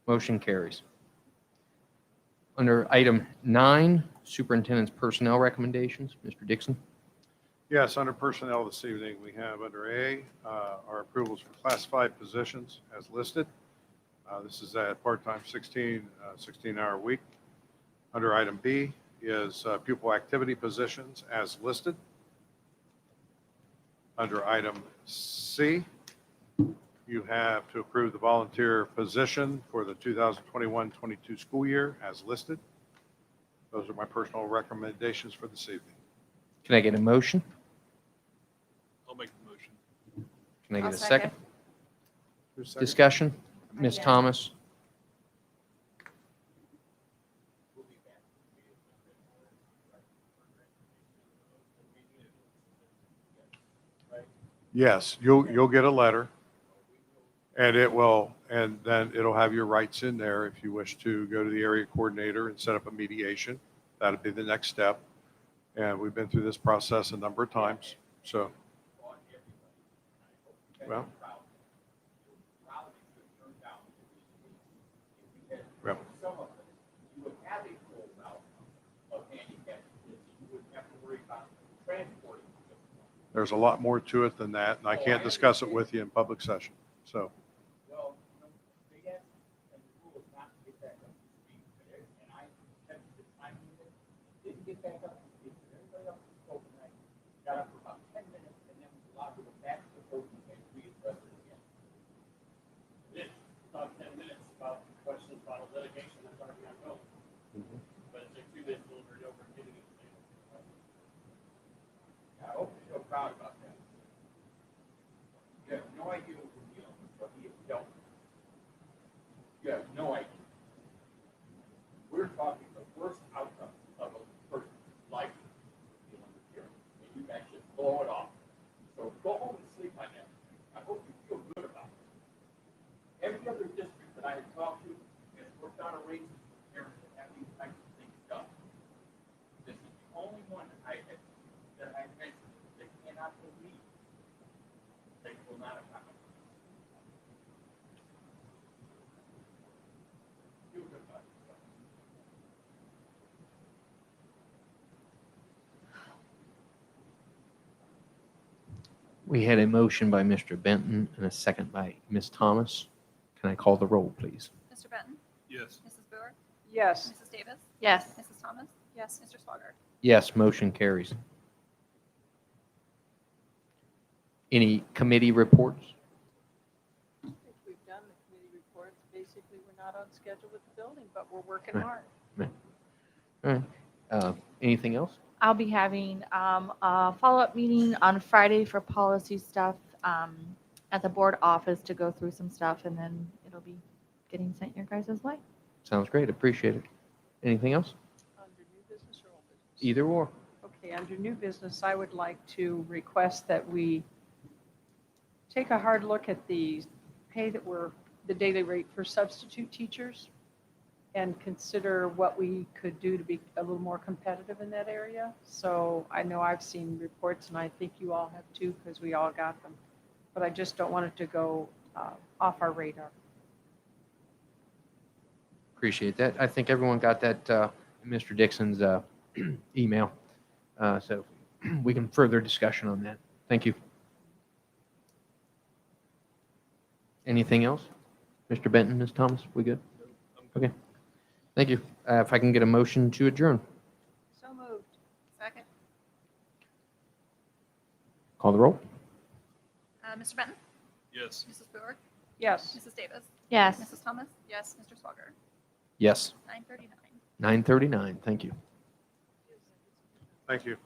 Motion carries. Under item 9, superintendent's personnel recommendations, Mr. Dixon. Yes, under personnel this evening, we have under A, our approvals for classified positions as listed. This is at part-time 16-hour week. Under item B is pupil activity positions as listed. Under item C, you have to approve the volunteer position for the 2021-22 school year as listed. Those are my personal recommendations for this evening. Can I get a motion? I'll make the motion. Can I get I'll a second? Who's second? Discussion? Ms. Yeah. Thomas? Yes, you'll get a letter, and then it'll have your rights in there if you wish to go to the area coordinator and set up a mediation. That'd be the next step. And we've been through this process a number of times, so. Well. Yep. You would have a full route of handicapped kids, you wouldn't have to worry about transporting. There's a lot more to it than that, and I can't discuss it with you in public session, so. Well, they had, and the rule is not to get back up to speed, and I kept the time limit, didn't get back up to speed, everybody else was overnight, got up for about 10 minutes, and then was allowed to go back to the podium and readdress it again. Then, about 10 minutes about questions about a litigation that's already ongoing. But it took 2 minutes to deliver it over and getting it. I hope you feel proud about that. You have no idea what we're dealing with, but we have dealt with it. You have no idea. We're talking the worst outcome of a person's life dealing with here, and you guys should blow it off. So go home and sleep on that. I hope you feel good about it. Every other district that I have talked to has worked on arrangements with parents that have these types of things done. This is the only one that I mentioned that cannot believe they will not accomplish. Feel good about yourself. We had a motion by Mr. Benton and a second by Ms. Thomas. Can I call the roll, please? Mr. Benton? Yes. Mrs. Boer? Yes. Mrs. Davis? Yes. Mrs. Thomas? Yes. Mr. Swager? Yes, motion carries. Any committee reports? I think we've done the committee reports. Basically, we're not on schedule with the building, but we're working Right. hard. All right. Anything else? I'll be having a follow-up meeting on Friday for policy stuff at the board office to go through some stuff, and then it'll be getting sent your guys' way. Sounds great. Appreciate it. Anything else? Under new business or old business? Either or. Okay, under new business, I would like to request that we take a hard look at the pay that we're, the daily rate for substitute teachers and consider what we could do to be a little more competitive in that area. So I know I've seen reports, and I think you all have too, because we all got them. But I just don't want it to go off our radar. Appreciate that. I think everyone got that, Mr. Dixon's email. So we can further discussion on that. Thank you. Anything else? Mr. Benton, Ms. Thomas, we good? Okay. Thank you. If I can get a motion to adjourn. So moved. Second. Call the roll. Mr. Benton? Yes. Mrs. Fluor? Yes. Mrs. Davis? Yes. Mrs. Thomas? Yes. Mr. Swager? Yes. 9:39. 9:39. Thank you. Thank you.